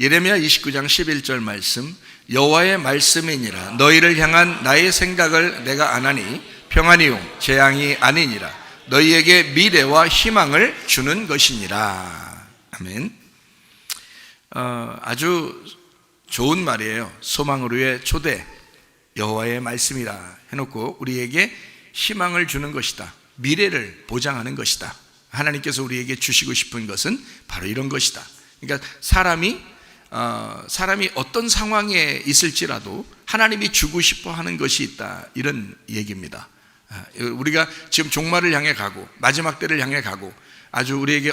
예레미야 29장 11절 말씀, 여호와의 말씀이니라. 너희를 향한 나의 생각을 내가 아나니 평안이요 재앙이 아니니라. 너희에게 미래와 희망을 주는 것이니라. 아멘. 아주 좋은 말이에요. 소망으로의 초대, 여호와의 말씀이라 해놓고 우리에게 희망을 주는 것이다, 미래를 보장하는 것이다. 하나님께서 우리에게 주시고 싶은 것은 바로 이런 것이다. 그러니까 사람이 어떤 상황에 있을지라도 하나님이 주고 싶어 하는 것이 있다, 이런 얘기입니다. 우리가 지금 종말을 향해 가고 마지막 때를 향해 가고 아주 우리에게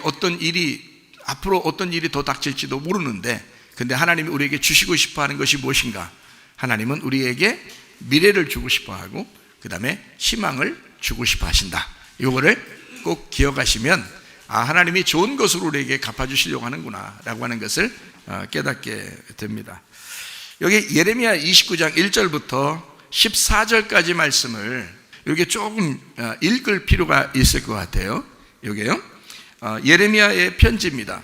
앞으로 어떤 일이 더 닥칠지도 모르는데, 근데 하나님이 우리에게 주시고 싶어 하는 것이 무엇인가? 하나님은 우리에게 미래를 주고 싶어 하고 그 다음에 희망을 주고 싶어 하신다. 이거를 꼭 기억하시면 하나님이 좋은 것으로 우리에게 갚아주시려고 하는구나 라고 하는 것을 깨닫게 됩니다. 여기 예레미야 29장 1절부터 14절까지 말씀을 이렇게 조금 읽을 필요가 있을 것 같아요. 이게요, 예레미야의 편지입니다.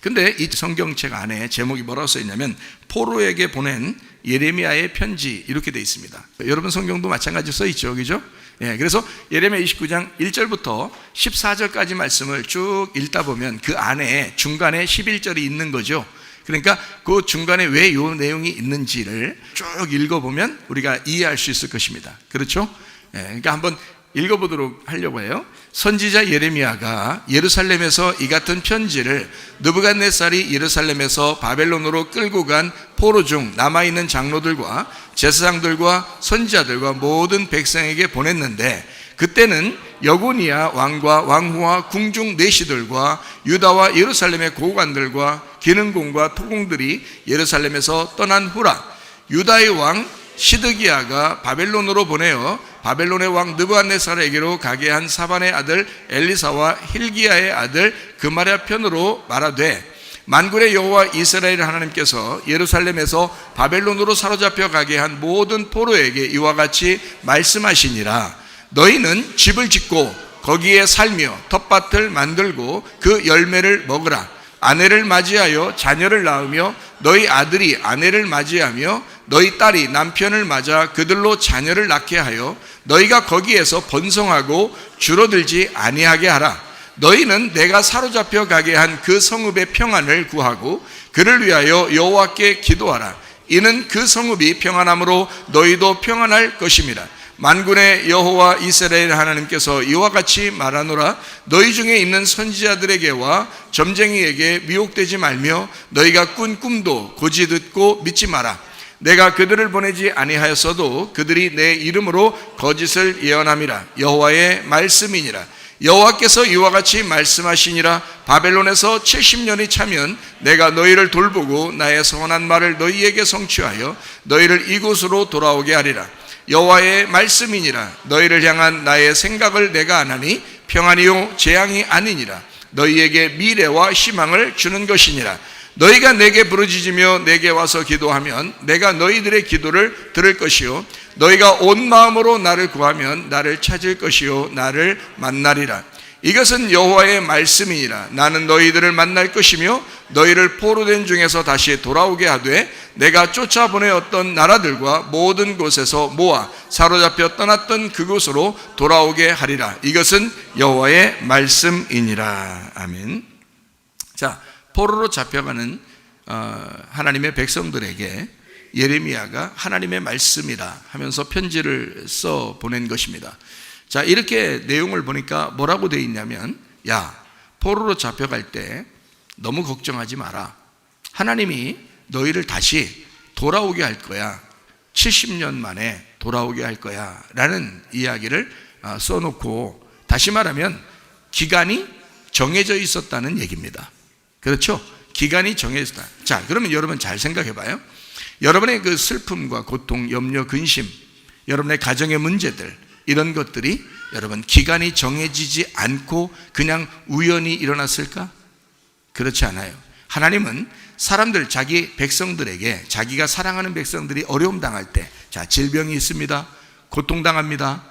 근데 이 성경책 안에 제목이 뭐라고 써 있냐면 포로에게 보낸 예레미야의 편지, 이렇게 되어 있습니다. 여러분 성경도 마찬가지로 써 있죠, 그죠? 그래서 예레미야 29장 1절부터 14절까지 말씀을 쭉 읽다 보면 그 안에 중간에 11절이 있는 거죠. 그러니까 그 중간에 왜 이 내용이 있는지를 쭉 읽어보면 우리가 이해할 수 있을 것입니다. 그렇죠? 그러니까 한번 읽어보도록 하려고 해요. 선지자 예레미야가 예루살렘에서 이 같은 편지를 느부갓네살이 예루살렘에서 바벨론으로 끌고 간 포로 중 남아있는 장로들과 제사장들과 선지자들과 모든 백성에게 보냈는데, 그때는 여고니아 왕과 왕후와 궁중 내시들과 유다와 예루살렘의 고관들과 기능공과 토공들이 예루살렘에서 떠난 후라. 유다의 왕 시드기야가 바벨론으로 보내어 바벨론의 왕 느부갓네살에게로 가게 한 사반의 아들 엘리사와 힐기야의 아들 그마랴 편으로 말하되, 만군의 여호와 이스라엘 하나님께서 예루살렘에서 바벨론으로 사로잡혀 가게 한 모든 포로에게 이와 같이 말씀하시니라. 너희는 집을 짓고 거기에 살며 텃밭을 만들고 그 열매를 먹으라. 아내를 맞이하여 자녀를 낳으며 너희 아들이 아내를 맞이하며 너희 딸이 남편을 맞아 그들로 자녀를 낳게 하여 너희가 거기에서 번성하고 줄어들지 아니하게 하라. 너희는 내가 사로잡혀 가게 한 그 성읍의 평안을 구하고 그를 위하여 여호와께 기도하라. 이는 그 성읍이 평안함으로 너희도 평안할 것임이라. 만군의 여호와 이스라엘 하나님께서 이와 같이 말하노라. 너희 중에 있는 선지자들에게와 점쟁이에게 미혹되지 말며 너희가 꾼 꿈도 고지 듣고 믿지 마라. 내가 그들을 보내지 아니하였어도 그들이 내 이름으로 거짓을 예언함이라. 여호와의 말씀이니라. 여호와께서 이와 같이 말씀하시니라. 바벨론에서 70년이 차면 내가 너희를 돌보고 나의 선한 말을 너희에게 성취하여 너희를 이곳으로 돌아오게 하리라. 여호와의 말씀이니라. 너희를 향한 나의 생각을 내가 아나니 평안이요 재앙이 아니니라. 너희에게 미래와 희망을 주는 것이니라. 너희가 내게 부르짖으며 내게 와서 기도하면 내가 너희들의 기도를 들을 것이요 너희가 온 마음으로 나를 구하면 나를 찾을 것이요 나를 만나리라. 이것은 여호와의 말씀이니라. 나는 너희들을 만날 것이며 너희를 포로된 중에서 다시 돌아오게 하되 내가 쫓아보내었던 나라들과 모든 곳에서 모아 사로잡혀 떠났던 그곳으로 돌아오게 하리라. 이것은 여호와의 말씀이니라. 아멘. 자, 포로로 잡혀가는 하나님의 백성들에게 예레미야가 하나님의 말씀이라 하면서 편지를 써 보낸 것입니다. 자, 이렇게 내용을 보니까 뭐라고 되어 있냐면, 야, 포로로 잡혀갈 때 너무 걱정하지 마라. 하나님이 너희를 다시 돌아오게 할 거야. 70년 만에 돌아오게 할 거야 라는 이야기를 써놓고, 다시 말하면 기간이 정해져 있었다는 얘기입니다. 그렇죠? 기간이 정해져 있다. 자, 그러면 여러분 잘 생각해 봐요. 여러분의 그 슬픔과 고통, 염려, 근심, 여러분의 가정의 문제들, 이런 것들이 여러분 기간이 정해지지 않고 그냥 우연히 일어났을까? 그렇지 않아요. 하나님은 사람들, 자기 백성들에게, 자기가 사랑하는 백성들이 어려움 당할 때, 자, 질병이 있습니다, 고통당합니다,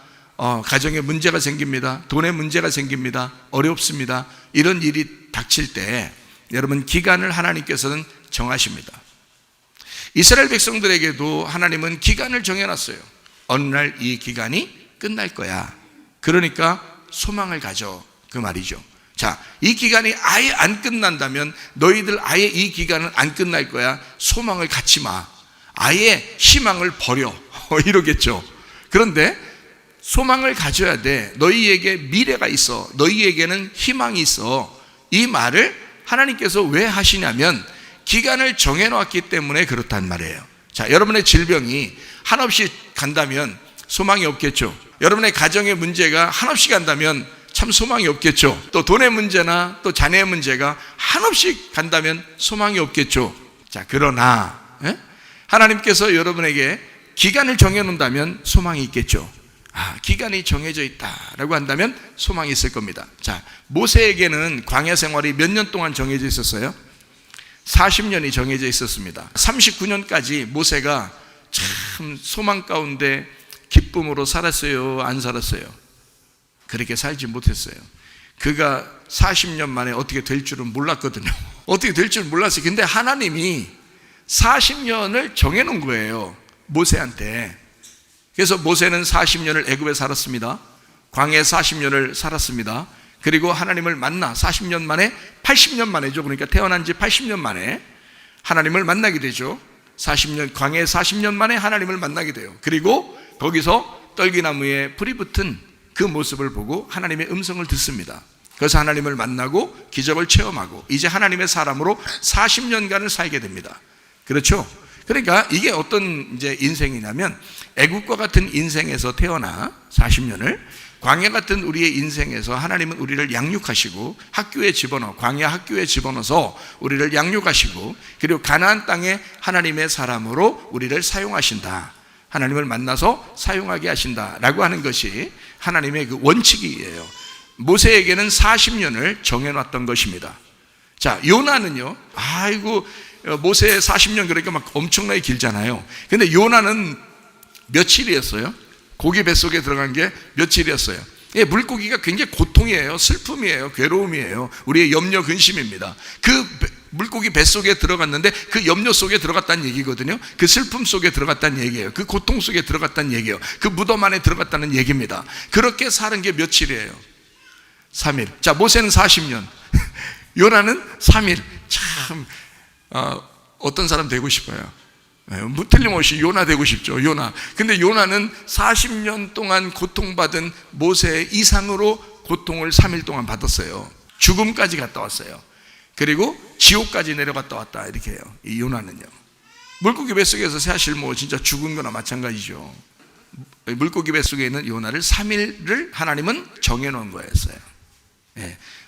가정에 문제가 생깁니다, 돈에 문제가 생깁니다, 어렵습니다, 이런 일이 닥칠 때 여러분, 기간을 하나님께서는 정하십니다. 이스라엘 백성들에게도 하나님은 기간을 정해놨어요. 어느 날 이 기간이 끝날 거야. 그러니까 소망을 가져, 그 말이죠. 자, 이 기간이 아예 안 끝난다면 너희들 아예 이 기간은 안 끝날 거야. 소망을 갖지 마. 아예 희망을 버려. 이러겠죠. 그런데 소망을 가져야 돼. 너희에게 미래가 있어. 너희에게는 희망이 있어. 이 말을 하나님께서 왜 하시냐면 기간을 정해놓았기 때문에 그렇단 말이에요. 자, 여러분의 질병이 한없이 간다면 소망이 없겠죠. 여러분의 가정의 문제가 한없이 간다면 참 소망이 없겠죠. 또 돈의 문제나 또 자녀의 문제가 한없이 간다면 소망이 없겠죠. 자, 그러나 하나님께서 여러분에게 기간을 정해놓는다면 소망이 있겠죠. 기간이 정해져 있다라고 한다면 소망이 있을 겁니다. 자, 모세에게는 광야 생활이 몇 년 동안 정해져 있었어요? 40년이 정해져 있었습니다. 39년까지 모세가 참 소망 가운데 기쁨으로 살았어요? 안 살았어요? 그렇게 살지 못했어요. 그가 40년 만에 어떻게 될 줄은 몰랐거든요. 어떻게 될 줄은 몰랐어요. 근데 하나님이 40년을 정해놓은 거예요, 모세한테. 그래서 모세는 40년을 애굽에 살았습니다. 광야에 40년을 살았습니다. 그리고 하나님을 만나 40년 만에, 80년 만에죠. 그러니까 태어난 지 80년 만에 하나님을 만나게 되죠. 40년, 광야에 40년 만에 하나님을 만나게 돼요. 그리고 거기서 떨기나무에 불이 붙은 그 모습을 보고 하나님의 음성을 듣습니다. 그래서 하나님을 만나고 기적을 체험하고 이제 하나님의 사람으로 40년간을 살게 됩니다. 그렇죠? 그러니까 이게 어떤 이제 인생이냐면 애국과 같은 인생에서 태어나 40년을 광야 같은 우리의 인생에서 하나님은 우리를 양육하시고 학교에 집어넣어, 광야 학교에 집어넣어서 우리를 양육하시고 그리고 가나안 땅에 하나님의 사람으로 우리를 사용하신다. 하나님을 만나서 사용하게 하신다라고 하는 것이 하나님의 그 원칙이에요. 모세에게는 40년을 정해놨던 것입니다. 자, 요나는요, 아이고 모세 40년 그러니까 막 엄청나게 길잖아요. 근데 요나는 며칠이었어요? 고기 뱃속에 들어간 게 며칠이었어요? 물고기가 굉장히 고통이에요. 슬픔이에요. 괴로움이에요. 우리의 염려 근심입니다. 그 물고기 뱃속에 들어갔는데 그 염려 속에 들어갔다는 얘기거든요. 그 슬픔 속에 들어갔다는 얘기예요. 그 고통 속에 들어갔다는 얘기예요. 그 무덤 안에 들어갔다는 얘기입니다. 그렇게 사는 게 며칠이에요? 3일. 자, 모세는 40년, 요나는 3일. 참 어떤 사람 되고 싶어요? 틀림없이 요나 되고 싶죠. 요나. 근데 요나는 40년 동안 고통받은 모세 이상으로 고통을 3일 동안 받았어요. 죽음까지 갔다 왔어요. 그리고 지옥까지 내려갔다 왔다, 이렇게 해요. 이 요나는요. 물고기 뱃속에서 사실 뭐 진짜 죽은 거나 마찬가지죠. 물고기 뱃속에 있는 요나를 3일을 하나님은 정해놓은 거였어요.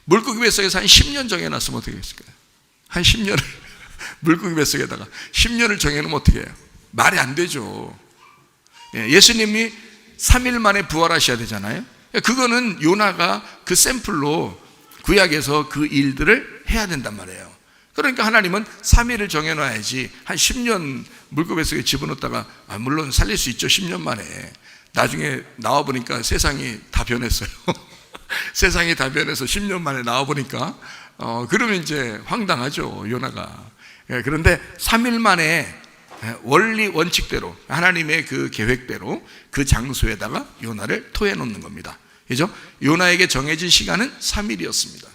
물고기 뱃속에서 한 10년 정해놨으면 어떻게 했을까요? 한 10년을 물고기 뱃속에다가 10년을 정해놓으면 어떻게 해요? 말이 안 되죠. 예수님이 3일 만에 부활하셔야 되잖아요. 그거는 요나가 그 샘플로 구약에서 그 일들을 해야 된단 말이에요. 그러니까 하나님은 3일을 정해놔야지 한 10년 물고기 뱃속에 집어넣었다가 물론 살릴 수 있죠. 10년 만에. 나중에 나와보니까 세상이 다 변했어요. 세상이 다 변해서 10년 만에 나와보니까 그러면 이제 황당하죠, 요나가. 그런데 3일 만에 원리 원칙대로 하나님의 그 계획대로 그 장소에다가 요나를 토해 놓는 겁니다. 그죠? 요나에게 정해진 시간은 3일이었습니다.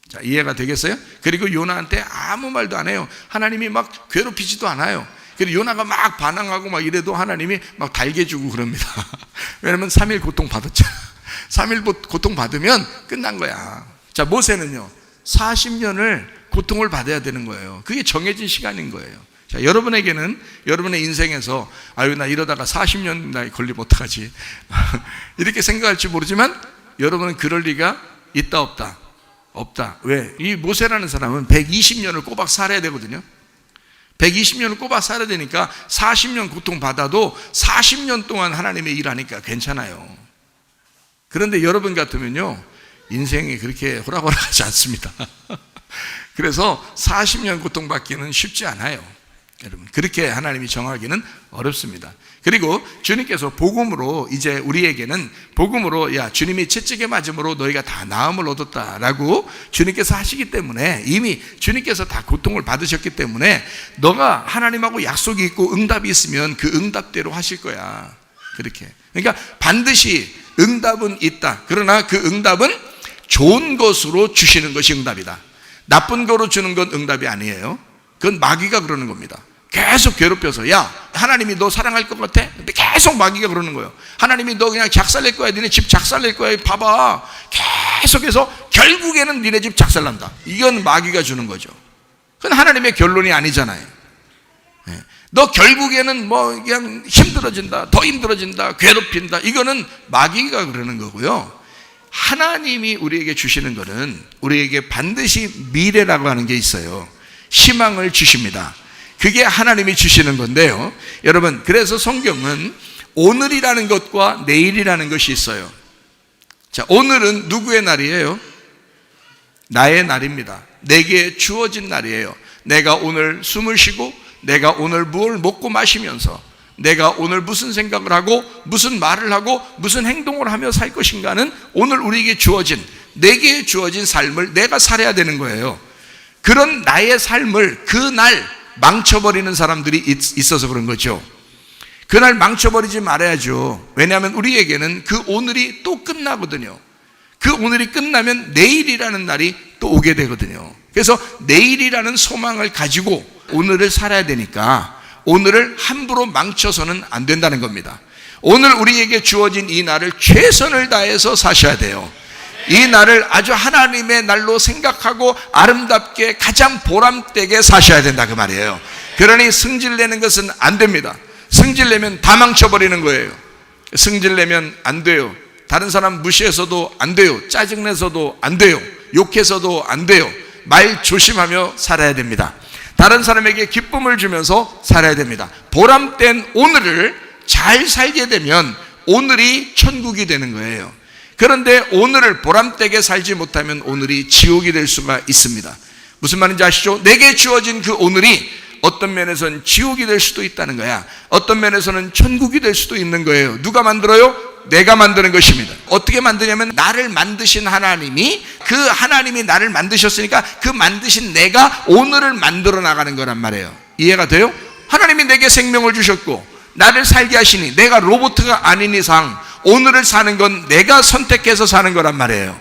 자, 이해가 되겠어요? 그리고 요나한테 아무 말도 안 해요. 하나님이 막 괴롭히지도 않아요. 그리고 요나가 막 반항하고 막 이래도 하나님이 막 달개주고 그럽니다. 왜냐면 3일 고통 받았잖아. 3일 고통 받으면 끝난 거야. 자, 모세는요 40년을 고통을 받아야 되는 거예요. 그게 정해진 시간인 거예요. 자, 여러분에게는 여러분의 인생에서 아유 나 이러다가 40년 나이 걸리면 어떡하지 이렇게 생각할지 모르지만 여러분은 그럴 리가 있다 없다? 없다. 왜? 이 모세라는 사람은 120년을 꼬박 살아야 되거든요. 120년을 꼬박 살아야 되니까 40년 고통받아도 40년 동안 하나님의 일하니까 괜찮아요. 그런데 여러분 같으면요 인생이 그렇게 호락호락하지 않습니다. 그래서 40년 고통받기는 쉽지 않아요. 여러분, 그렇게 하나님이 정하기는 어렵습니다. 그리고 주님께서 복음으로 이제 우리에게는 복음으로 야 주님이 채찍에 맞음으로 너희가 다 나음을 얻었다라고 주님께서 하시기 때문에 이미 주님께서 다 고통을 받으셨기 때문에 너가 하나님하고 약속이 있고 응답이 있으면 그 응답대로 하실 거야. 그렇게. 그러니까 반드시 응답은 있다. 그러나 그 응답은 좋은 것으로 주시는 것이 응답이다. 나쁜 거로 주는 건 응답이 아니에요. 그건 마귀가 그러는 겁니다. 계속 괴롭혀서 야 하나님이 너 사랑할 것 같아? 근데 계속 마귀가 그러는 거예요. 하나님이 너 그냥 작살낼 거야. 니네 집 작살낼 거야. 봐봐. 계속해서 결국에는 니네 집 작살난다. 이건 마귀가 주는 거죠. 그건 하나님의 결론이 아니잖아요. 너 결국에는 뭐 그냥 힘들어진다, 더 힘들어진다, 괴롭힌다. 이거는 마귀가 그러는 거고요. 하나님이 우리에게 주시는 것은 우리에게 반드시 미래라고 하는 게 있어요. 희망을 주십니다. 그게 하나님이 주시는 건데요. 여러분, 그래서 성경은 오늘이라는 것과 내일이라는 것이 있어요. 자, 오늘은 누구의 날이에요? 나의 날입니다. 내게 주어진 날이에요. 내가 오늘 숨을 쉬고 내가 오늘 무엇을 먹고 마시면서 내가 오늘 무슨 생각을 하고 무슨 말을 하고 무슨 행동을 하며 살 것인가는 오늘 우리에게 주어진, 내게 주어진 삶을 내가 살아야 되는 거예요. 그런 나의 삶을 그날 망쳐버리는 사람들이 있어서 그런 거죠. 그날 망쳐버리지 말아야죠. 왜냐하면 우리에게는 그 오늘이 또 끝나거든요. 그 오늘이 끝나면 내일이라는 날이 또 오게 되거든요. 그래서 내일이라는 소망을 가지고 오늘을 살아야 되니까 오늘을 함부로 망쳐서는 안 된다는 겁니다. 오늘 우리에게 주어진 이 날을 최선을 다해서 사셔야 돼요. 이 날을 아주 하나님의 날로 생각하고 아름답게 가장 보람되게 사셔야 된다 그 말이에요. 그러니 승질내는 것은 안 됩니다. 승질내면 다 망쳐버리는 거예요. 승질내면 안 돼요. 다른 사람 무시해서도 안 돼요. 짜증내서도 안 돼요. 욕해서도 안 돼요. 말 조심하며 살아야 됩니다. 다른 사람에게 기쁨을 주면서 살아야 됩니다. 보람된 오늘을 잘 살게 되면 오늘이 천국이 되는 거예요. 그런데 오늘을 보람되게 살지 못하면 오늘이 지옥이 될 수가 있습니다. 무슨 말인지 아시죠? 내게 주어진 그 오늘이 어떤 면에서는 지옥이 될 수도 있다는 거야. 어떤 면에서는 천국이 될 수도 있는 거예요. 누가 만들어요? 내가 만드는 것입니다. 어떻게 만드냐면 나를 만드신 하나님이, 그 하나님이 나를 만드셨으니까 그 만드신 내가 오늘을 만들어 나가는 거란 말이에요. 이해가 돼요? 하나님이 내게 생명을 주셨고 나를 살게 하시니 내가 로봇가 아닌 이상 오늘을 사는 건 내가 선택해서 사는 거란 말이에요.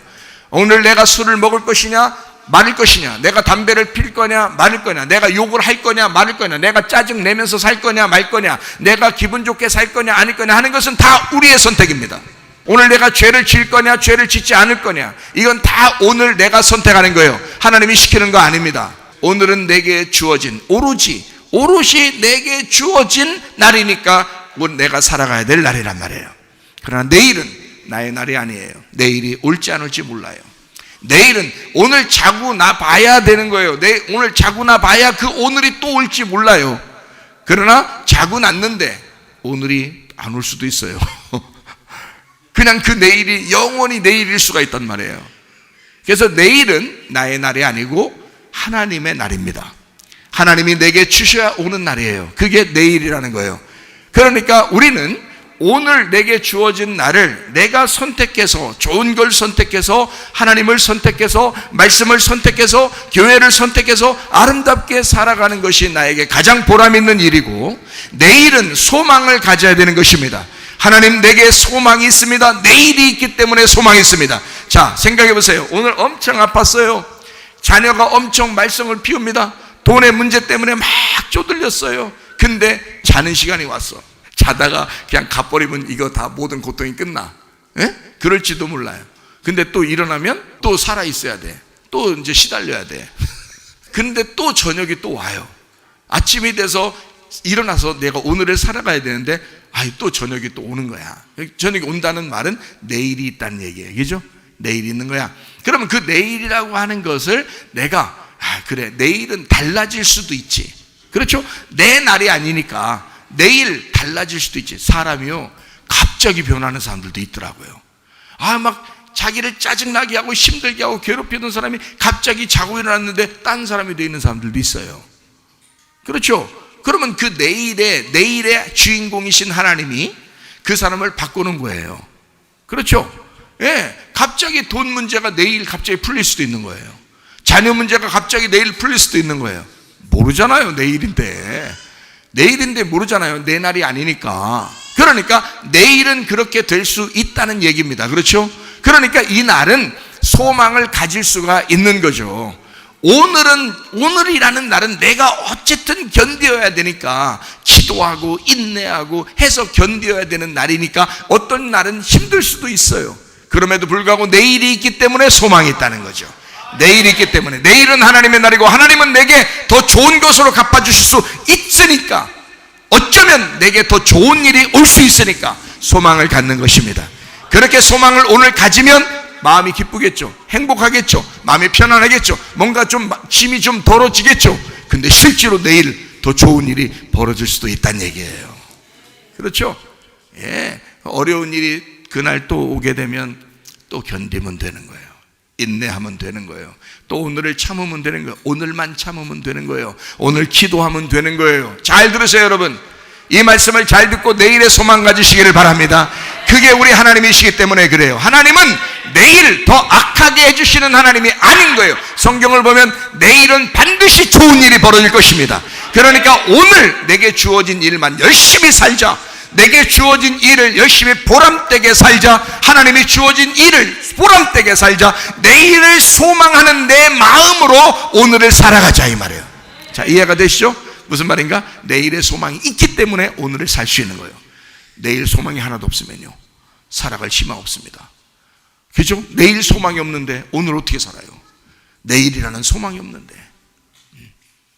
오늘 내가 술을 먹을 것이냐 말을 것이냐, 내가 담배를 필 거냐 말을 거냐, 내가 욕을 할 거냐 말을 거냐, 내가 짜증 내면서 살 거냐 말 거냐, 내가 기분 좋게 살 거냐 아닐 거냐 하는 것은 다 우리의 선택입니다. 오늘 내가 죄를 지을 거냐 죄를 짓지 않을 거냐, 이건 다 오늘 내가 선택하는 거예요. 하나님이 시키는 거 아닙니다. 오늘은 내게 주어진, 오롯이 내게 주어진 날이니까 내가 살아가야 될 날이란 말이에요. 그러나 내일은 나의 날이 아니에요. 내일이 올지 안 올지 몰라요. 내일은 오늘 자고 나 봐야 되는 거예요. 오늘 자고 나 봐야 그 오늘이 또 올지 몰라요. 그러나 자고 났는데 오늘이 안 올 수도 있어요. 그냥 그 내일이 영원히 내일일 수가 있단 말이에요. 그래서 내일은 나의 날이 아니고 하나님의 날입니다. 하나님이 내게 주셔야 오는 날이에요. 그게 내일이라는 거예요. 그러니까 우리는 오늘 내게 주어진 날을 내가 선택해서, 좋은 걸 선택해서, 하나님을 선택해서, 말씀을 선택해서, 교회를 선택해서 아름답게 살아가는 것이 나에게 가장 보람 있는 일이고, 내일은 소망을 가져야 되는 것입니다. 하나님, 내게 소망이 있습니다. 내일이 있기 때문에 소망이 있습니다. 자, 생각해 보세요. 오늘 엄청 아팠어요. 자녀가 엄청 말썽을 피웁니다. 돈의 문제 때문에 막 쪼들렸어요. 근데 자는 시간이 왔어. 자다가 그냥 가버리면 이거 다 모든 고통이 끝나. 예? 그럴지도 몰라요. 근데 또 일어나면 또 살아 있어야 돼. 또 이제 시달려야 돼. 근데 또 저녁이 또 와요. 아침이 돼서 일어나서 내가 오늘을 살아가야 되는데 또 저녁이 또 오는 거야. 저녁이 온다는 말은 내일이 있다는 얘기예요. 그죠? 내일이 있는 거야. 그러면 그 내일이라고 하는 것을 내가 그래, 내일은 달라질 수도 있지. 그렇죠? 내 날이 아니니까 내일 달라질 수도 있지. 사람이요, 갑자기 변하는 사람들도 있더라고요. 막 자기를 짜증나게 하고 힘들게 하고 괴롭히던 사람이 갑자기 자고 일어났는데 딴 사람이 되어 있는 사람들도 있어요. 그렇죠? 그러면 그 내일의 주인공이신 하나님이 그 사람을 바꾸는 거예요. 그렇죠? 예, 갑자기 돈 문제가 내일 갑자기 풀릴 수도 있는 거예요. 자녀 문제가 갑자기 내일 풀릴 수도 있는 거예요. 모르잖아요. 내일인데 모르잖아요. 내 날이 아니니까. 그러니까 내일은 그렇게 될 수 있다는 얘기입니다. 그렇죠? 그러니까 이 날은 소망을 가질 수가 있는 거죠. 오늘이라는 날은 내가 어쨌든 견뎌야 되니까, 기도하고 인내하고 해서 견뎌야 되는 날이니까 어떤 날은 힘들 수도 있어요. 그럼에도 불구하고 내일이 있기 때문에 소망이 있다는 거죠. 내일이 있기 때문에, 내일은 하나님의 날이고 하나님은 내게 더 좋은 것으로 갚아주실 수 있으니까, 어쩌면 내게 더 좋은 일이 올 수 있으니까 소망을 갖는 것입니다. 그렇게 소망을 오늘 가지면 마음이 기쁘겠죠. 행복하겠죠. 마음이 편안하겠죠. 뭔가 좀 짐이 좀 덜어지겠죠. 근데 실제로 내일 더 좋은 일이 벌어질 수도 있다는 얘기예요. 그렇죠? 예, 어려운 일이 그날 또 오게 되면 또 견디면 되는 거예요. 인내하면 되는 거예요. 또 오늘을 참으면 되는 거예요. 오늘만 참으면 되는 거예요. 오늘 기도하면 되는 거예요. 잘 들으세요, 여러분. 이 말씀을 잘 듣고 내일의 소망 가지시기를 바랍니다. 그게 우리 하나님이시기 때문에 그래요. 하나님은 내일 더 악하게 해주시는 하나님이 아닌 거예요. 성경을 보면 내일은 반드시 좋은 일이 벌어질 것입니다. 그러니까 오늘 내게 주어진 일만 열심히 살자. 내게 주어진 일을 열심히 보람되게 살자. 하나님이 주어진 일을 보람되게 살자. 내일을 소망하는 내 마음으로 오늘을 살아가자, 이 말이에요. 자, 이해가 되시죠? 무슨 말인가? 내일의 소망이 있기 때문에 오늘을 살 수 있는 거예요. 내일 소망이 하나도 없으면요, 살아갈 희망 없습니다. 그죠? 내일 소망이 없는데 오늘 어떻게 살아요? 내일이라는 소망이 없는데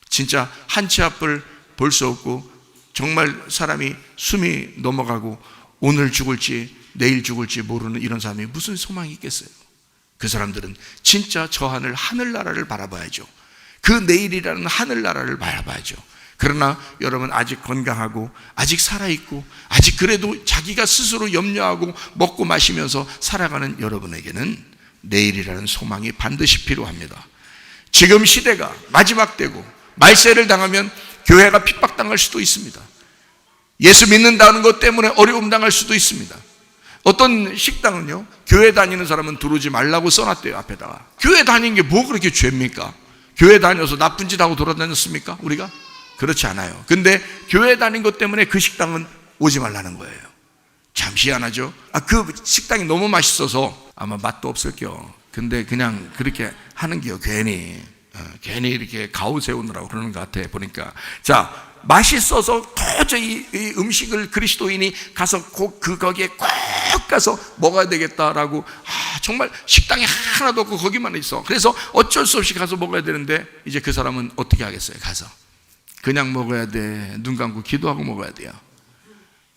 진짜 한 치 앞을 볼 수 없고, 정말 사람이 숨이 넘어가고 오늘 죽을지 내일 죽을지 모르는 이런 사람이 무슨 소망이 있겠어요? 그 사람들은 진짜 저 하늘나라를 바라봐야죠. 그 내일이라는 하늘나라를 바라봐야죠. 그러나 여러분, 아직 건강하고 아직 살아있고 아직 그래도 자기가 스스로 염려하고 먹고 마시면서 살아가는 여러분에게는 내일이라는 소망이 반드시 필요합니다. 지금 시대가 마지막 때고 말세를 당하면 교회가 핍박당할 수도 있습니다. 예수 믿는다는 것 때문에 어려움 당할 수도 있습니다. 어떤 식당은요, 교회 다니는 사람은 들어오지 말라고 써놨대요, 앞에다가. 교회 다니는 게 뭐 그렇게 죄입니까? 교회 다녀서 나쁜 짓 하고 돌아다녔습니까, 우리가? 그렇지 않아요. 근데 교회 다닌 것 때문에 그 식당은 오지 말라는 거예요. 참 희한하죠? 그 식당이 너무 맛있어서 아마 맛도 없을게요. 근데 그냥 그렇게 하는 게요, 괜히 이렇게 가오 세우느라고 그러는 것 같아, 보니까. 자, 맛있어서 도저히 이 음식을 그리스도인이 가서 거기에 꼭 가서 먹어야 되겠다라고, 정말 식당이 하나도 없고 거기만 있어. 그래서 어쩔 수 없이 가서 먹어야 되는데, 이제 그 사람은 어떻게 하겠어요? 가서 그냥 먹어야 돼? 눈 감고 기도하고 먹어야 돼요?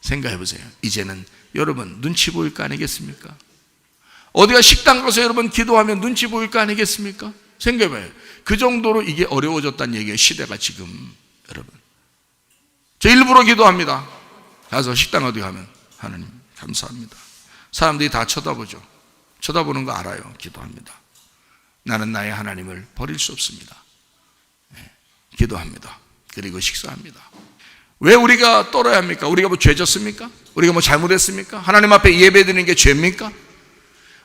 생각해 보세요. 이제는 여러분 눈치 보일 거 아니겠습니까? 어디가 식당 가서 여러분 기도하면 눈치 보일 거 아니겠습니까? 생각해봐요. 그 정도로 이게 어려워졌다는 얘기예요, 시대가 지금. 여러분, 저 일부러 기도합니다. 가서 식당 어디 가면 하나님 감사합니다. 사람들이 다 쳐다보죠. 쳐다보는 거 알아요. 기도합니다. 나는 나의 하나님을 버릴 수 없습니다. 기도합니다. 그리고 식사합니다. 왜 우리가 떨어야 합니까? 우리가 뭐 죄졌습니까? 우리가 뭐 잘못했습니까? 하나님 앞에 예배드리는 게 죄입니까?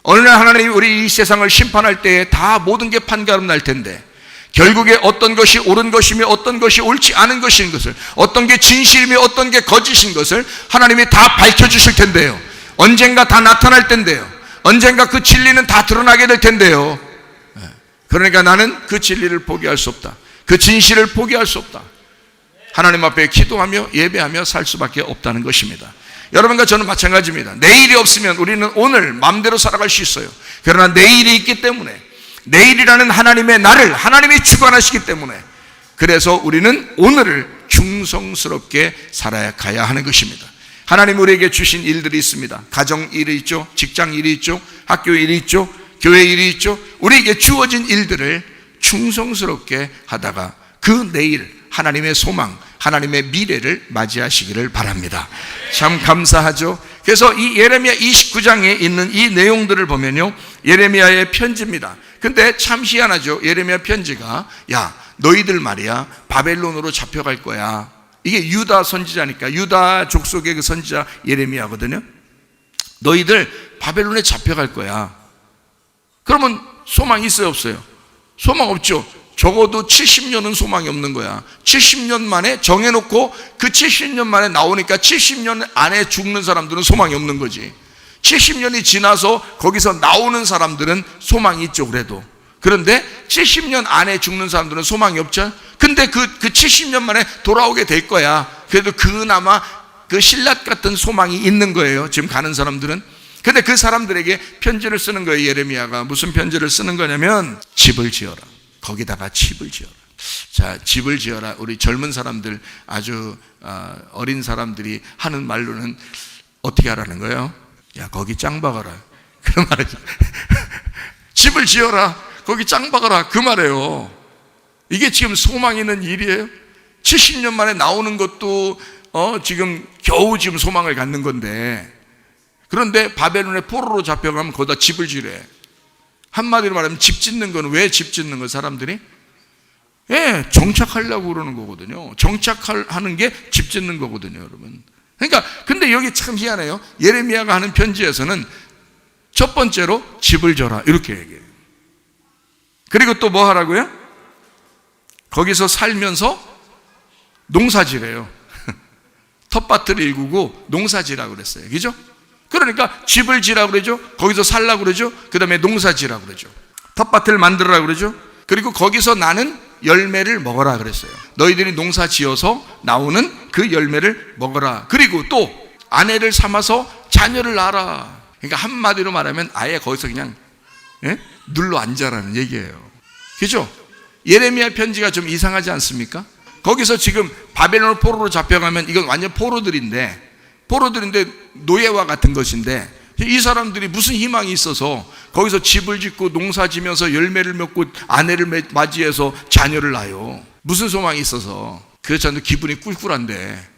어느 날 하나님이 우리 이 세상을 심판할 때에 다 모든 게 판가름 날 텐데, 결국에 어떤 것이 옳은 것이며 어떤 것이 옳지 않은 것인 것을, 어떤 게 진실이며 어떤 게 거짓인 것을 하나님이 다 밝혀주실 텐데요, 언젠가 다 나타날 텐데요, 언젠가 그 진리는 다 드러나게 될 텐데요. 그러니까 나는 그 진리를 포기할 수 없다. 그 진실을 포기할 수 없다. 하나님 앞에 기도하며 예배하며 살 수밖에 없다는 것입니다. 여러분과 저는 마찬가지입니다. 내일이 없으면 우리는 오늘 마음대로 살아갈 수 있어요. 그러나 내일이 있기 때문에, 내일이라는 하나님의 날을 하나님이 주관하시기 때문에, 그래서 우리는 오늘을 충성스럽게 살아가야 하는 것입니다. 하나님 우리에게 주신 일들이 있습니다. 가정 일이 있죠, 직장 일이 있죠, 학교 일이 있죠, 교회 일이 있죠. 우리에게 주어진 일들을 충성스럽게 하다가 그 내일, 하나님의 소망, 하나님의 미래를 맞이하시기를 바랍니다. 참 감사하죠. 그래서 이 예레미야 29장에 있는 이 내용들을 보면요, 예레미야의 편지입니다. 근데 참 희한하죠. 예레미야 편지가, 야, 너희들 말이야 바벨론으로 잡혀갈 거야. 이게 유다 선지자니까, 유다 족속의 그 선지자 예레미야거든요. 너희들 바벨론에 잡혀갈 거야. 그러면 소망이 있어요, 없어요? 소망 없죠. 적어도 70년은 소망이 없는 거야. 70년 만에 정해놓고 그 70년 만에 나오니까 70년 안에 죽는 사람들은 소망이 없는 거지. 70년이 지나서 거기서 나오는 사람들은 소망이 있죠, 그래도. 그런데 70년 안에 죽는 사람들은 소망이 없죠. 근데 그 70년 만에 돌아오게 될 거야. 그래도 그나마 그 신라 같은 소망이 있는 거예요, 지금 가는 사람들은. 근데 그 사람들에게 편지를 쓰는 거예요, 예레미야가. 무슨 편지를 쓰는 거냐면, 집을 지어라. 거기다가 집을 지어라. 자, 집을 지어라. 우리 젊은 사람들, 아주 어린 사람들이 하는 말로는 어떻게 하라는 거예요? 야, 거기 짱 박아라. 그런 말이죠. 집을 지어라. 거기 짱 박아라. 그 말이에요. 이게 지금 소망 있는 일이에요. 70년 만에 나오는 것도 지금 겨우 지금 소망을 갖는 건데, 그런데 바벨론의 포로로 잡혀가면 거기다 집을 지래. 한마디로 말하면 집 짓는 건, 왜 집 짓는 거 사람들이? 예, 정착하려고 그러는 거거든요. 정착하는 게 집 짓는 거거든요, 여러분. 그러니까 근데 여기 참 희한해요. 예레미야가 하는 편지에서는 첫 번째로 집을 져라 이렇게 얘기해요. 그리고 또 뭐 하라고요? 거기서 살면서 농사지래요. 텃밭을 일구고 농사지라고 그랬어요. 그죠? 그러니까 집을 지라고 그러죠. 거기서 살라고 그러죠. 그 다음에 농사지라고 그러죠. 텃밭을 만들으라고 그러죠. 그리고 거기서 나는 열매를 먹어라 그랬어요. 너희들이 농사 지어서 나오는 그 열매를 먹어라. 그리고 또 아내를 삼아서 자녀를 낳아라. 그러니까 한마디로 말하면 아예 거기서 그냥 눌러 앉아라는 얘기예요. 그죠? 예레미야 편지가 좀 이상하지 않습니까? 거기서 지금 바벨론 포로로 잡혀가면 이건 완전 포로들인데 노예와 같은 것인데, 이 사람들이 무슨 희망이 있어서 거기서 집을 짓고 농사 지면서 열매를 맺고 아내를 맞이해서 자녀를 낳아요? 무슨 소망이 있어서? 그렇지 않아도 기분이 꿀꿀한데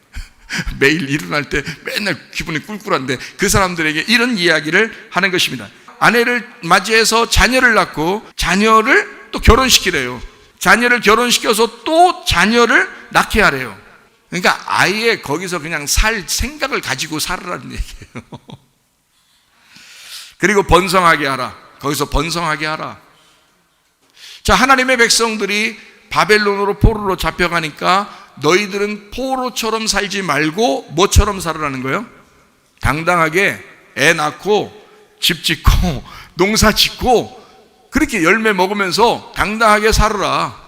매일 일어날 때 맨날 기분이 꿀꿀한데 그 사람들에게 이런 이야기를 하는 것입니다. 아내를 맞이해서 자녀를 낳고 자녀를 또 결혼시키래요. 자녀를 결혼시켜서 또 자녀를 낳게 하래요. 그러니까 아예 거기서 그냥 살 생각을 가지고 살으라는 얘기예요. 그리고 번성하게 하라. 거기서 번성하게 하라. 자, 하나님의 백성들이 바벨론으로 포로로 잡혀가니까 너희들은 포로처럼 살지 말고 뭐처럼 살으라는 거예요? 당당하게 애 낳고 집 짓고 농사 짓고 그렇게 열매 먹으면서 당당하게 살아라.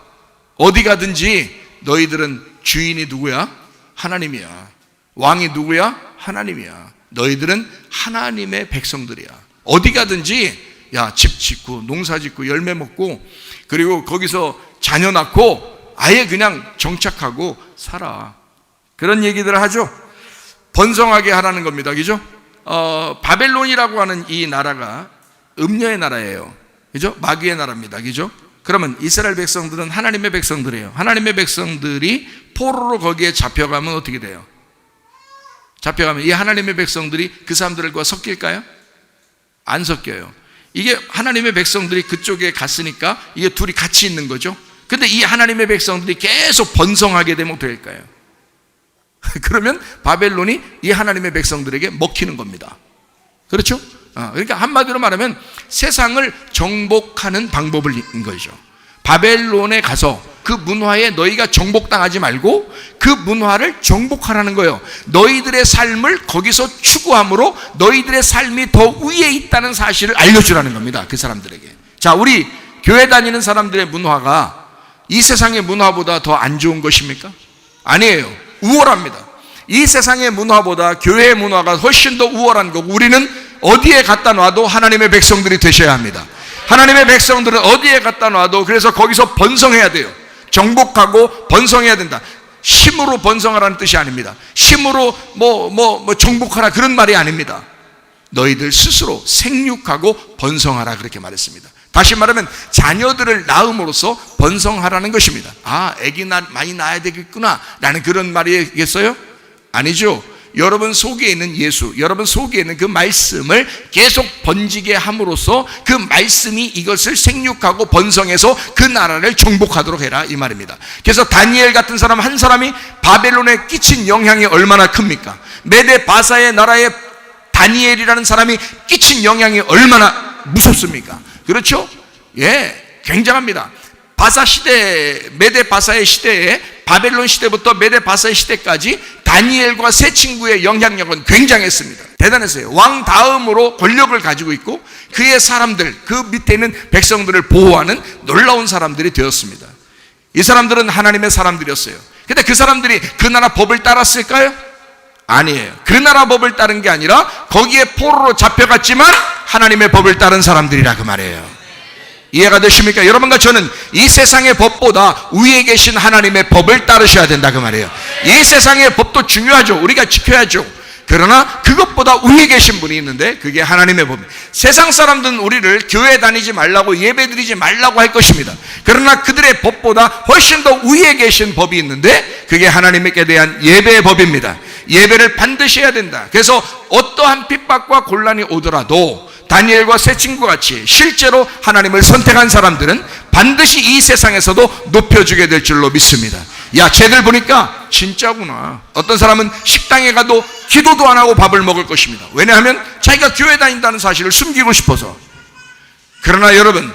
어디 가든지 너희들은 주인이 누구야? 하나님이야. 왕이 누구야? 하나님이야. 너희들은 하나님의 백성들이야. 어디 가든지 야, 집 짓고 농사 짓고 열매 먹고 그리고 거기서 자녀 낳고 아예 그냥 정착하고 살아. 그런 얘기들을 하죠. 번성하게 하라는 겁니다. 그죠? 바벨론이라고 하는 이 나라가 음녀의 나라예요. 그죠? 마귀의 나라입니다. 그죠? 그러면 이스라엘 백성들은 하나님의 백성들이에요. 하나님의 백성들이 포로로 거기에 잡혀가면 어떻게 돼요? 잡혀가면 이 하나님의 백성들이 그 사람들과 섞일까요? 안 섞여요. 이게 하나님의 백성들이 그쪽에 갔으니까 이게 둘이 같이 있는 거죠. 근데 이 하나님의 백성들이 계속 번성하게 되면 어떻게 될까요? 그러면 바벨론이 이 하나님의 백성들에게 먹히는 겁니다. 그렇죠? 그러니까 한마디로 말하면 세상을 정복하는 방법인 거죠. 바벨론에 가서 그 문화에 너희가 정복당하지 말고 그 문화를 정복하라는 거예요. 너희들의 삶을 거기서 추구함으로 너희들의 삶이 더 위에 있다는 사실을 알려주라는 겁니다. 그 사람들에게. 자, 우리 교회 다니는 사람들의 문화가 이 세상의 문화보다 더 안 좋은 것입니까? 아니에요. 우월합니다. 이 세상의 문화보다 교회의 문화가 훨씬 더 우월한 거고, 우리는 어디에 갖다 놔도 하나님의 백성들이 되셔야 합니다. 하나님의 백성들은 어디에 갖다 놔도 그래서 거기서 번성해야 돼요. 정복하고 번성해야 된다. 힘으로 번성하라는 뜻이 아닙니다. 힘으로 정복하라 그런 말이 아닙니다. 너희들 스스로 생육하고 번성하라 그렇게 말했습니다. 다시 말하면 자녀들을 낳음으로써 번성하라는 것입니다. 아, 아기 많이 낳아야 되겠구나 라는 그런 말이겠어요? 아니죠. 여러분 속에 있는 예수, 여러분 속에 있는 그 말씀을 계속 번지게 함으로써 그 말씀이 이것을 생육하고 번성해서 그 나라를 정복하도록 해라, 이 말입니다. 그래서 다니엘 같은 사람 한 사람이 바벨론에 끼친 영향이 얼마나 큽니까? 메데 바사의 나라에 다니엘이라는 사람이 끼친 영향이 얼마나 무섭습니까? 그렇죠? 예, 굉장합니다. 바사 시대, 메데 바사의 시대에, 바벨론 시대부터 메데 바사의 시대까지 다니엘과 세 친구의 영향력은 굉장했습니다. 대단했어요. 왕 다음으로 권력을 가지고 있고 그의 사람들, 그 밑에 있는 백성들을 보호하는 놀라운 사람들이 되었습니다. 이 사람들은 하나님의 사람들이었어요. 근데 그 사람들이 그 나라 법을 따랐을까요? 아니에요. 그 나라 법을 따른 게 아니라 거기에 포로로 잡혀갔지만 하나님의 법을 따른 사람들이라 그 말이에요. 이해가 되십니까? 여러분과 저는 이 세상의 법보다 위에 계신 하나님의 법을 따르셔야 된다 그 말이에요. 이 세상의 법도 중요하죠. 우리가 지켜야죠. 그러나 그것보다 위에 계신 분이 있는데 그게 하나님의 법입니다. 세상 사람들은 우리를 교회 다니지 말라고, 예배 드리지 말라고 할 것입니다. 그러나 그들의 법보다 훨씬 더 위에 계신 법이 있는데 그게 하나님께 대한 예배의 법입니다. 예배를 반드시 해야 된다. 그래서 어떠한 핍박과 곤란이 오더라도 다니엘과 세 친구같이 실제로 하나님을 선택한 사람들은 반드시 이 세상에서도 높여주게 될 줄로 믿습니다. 야, 쟤들 보니까 진짜구나. 어떤 사람은 식당에 가도 기도도 안 하고 밥을 먹을 것입니다. 왜냐하면 자기가 교회 다닌다는 사실을 숨기고 싶어서. 그러나 여러분,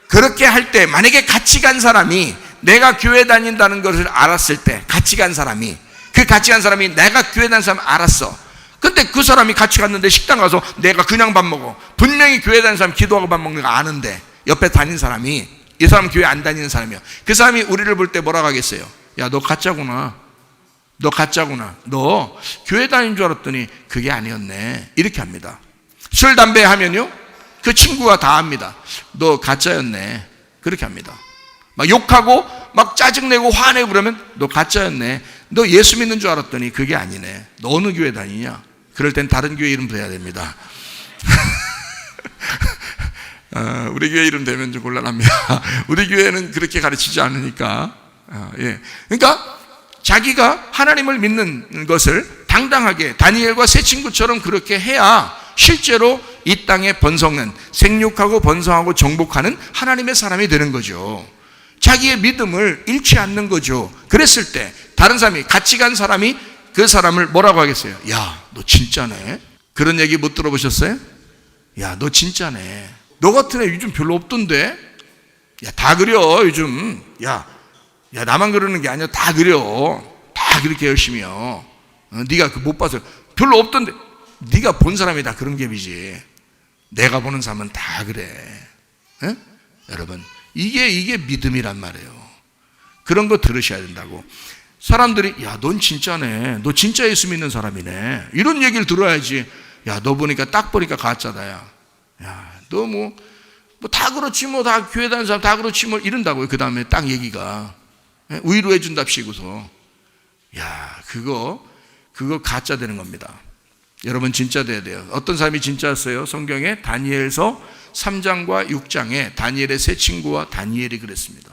그렇게 할 때 만약에 같이 간 사람이 내가 교회 다닌다는 것을 알았을 때, 같이 간 사람이, 그 같이 간 사람이 내가 교회 다니는 사람 알았어. 근데 그 사람이 같이 갔는데 식당 가서 내가 그냥 밥 먹어. 분명히 교회 다니는 사람 기도하고 밥 먹는 거 아는데 옆에 다니는 사람이, 이 사람은 교회 안 다니는 사람이야. 그 사람이 우리를 볼 때 뭐라고 하겠어요? 야, 너 가짜구나. 너 가짜구나. 너 교회 다니는 줄 알았더니 그게 아니었네. 이렇게 합니다. 술, 담배 하면요, 그 친구가 다 합니다. 너 가짜였네. 그렇게 합니다. 막 욕하고 막 짜증내고 화내고 그러면 너 가짜였네. 너 예수 믿는 줄 알았더니 그게 아니네. 너 어느 교회 다니냐? 그럴 땐 다른 교회 이름 대야 됩니다. 우리 교회 이름 대면 좀 곤란합니다. 우리 교회는 그렇게 가르치지 않으니까. 예. 그러니까 자기가 하나님을 믿는 것을 당당하게 다니엘과 세 친구처럼 그렇게 해야 실제로 이 땅에 번성은, 생육하고 번성하고 정복하는 하나님의 사람이 되는 거죠. 자기의 믿음을 잃지 않는 거죠. 그랬을 때 다른 사람이, 같이 간 사람이 그 사람을 뭐라고 하겠어요? 야, 너 진짜네. 그런 얘기 못 들어보셨어요? 야, 너 진짜네. 너 같은 애 요즘 별로 없던데? 야, 다 그려 요즘. 야, 나만 그러는 게 아니야. 다 그려. 다 그렇게 열심히요. 네가 그 못 봐서 별로 없던데. 네가 본 사람이 다 그런 갭이지. 내가 보는 사람은 다 그래. 에? 여러분, 이게 믿음이란 말이에요. 그런 거 들으셔야 된다고. 사람들이 야, 넌 진짜네. 너 진짜 예수 믿는 사람이네. 이런 얘기를 들어야지. 야, 너 보니까 딱 보니까 가짜다야. 야, 너 뭐 다 그렇지 뭐, 다 교회 다니는 사람 다 그렇지 뭐, 이런다고요. 그 다음에 딱 얘기가 위로해 준답시고서. 야, 그거 가짜 되는 겁니다. 여러분, 진짜 돼야 돼요. 어떤 사람이 진짜였어요? 성경에 다니엘서 3장과 6장에 다니엘의 세 친구와 다니엘이 그랬습니다.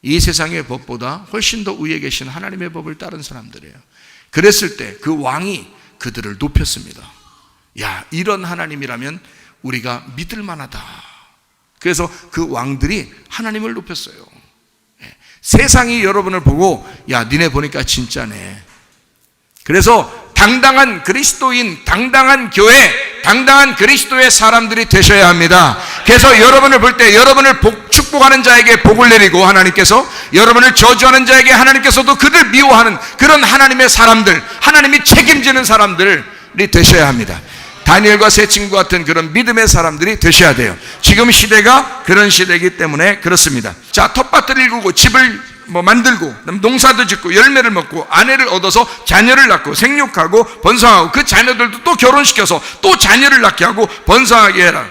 이 세상의 법보다 훨씬 더 위에 계신 하나님의 법을 따른 사람들이에요. 그랬을 때 그 왕이 그들을 높였습니다. 야, 이런 하나님이라면 우리가 믿을 만하다. 그래서 그 왕들이 하나님을 높였어요. 세상이 여러분을 보고 야, 니네 보니까 진짜네. 그래서 당당한 그리스도인, 당당한 교회, 당당한 그리스도의 사람들이 되셔야 합니다. 그래서 여러분을 볼 때 여러분을 축복하는 자에게 복을 내리고 하나님께서, 여러분을 저주하는 자에게 하나님께서도 그들 미워하는 그런 하나님의 사람들, 하나님이 책임지는 사람들이 되셔야 합니다. 다니엘과 세 친구 같은 그런 믿음의 사람들이 되셔야 돼요. 지금 시대가 그런 시대이기 때문에 그렇습니다. 자, 텃밭을 일구고 집을 만들고 농사도 짓고 열매를 먹고 아내를 얻어서 자녀를 낳고 생육하고 번성하고 그 자녀들도 또 결혼시켜서 또 자녀를 낳게 하고 번성하게 해라.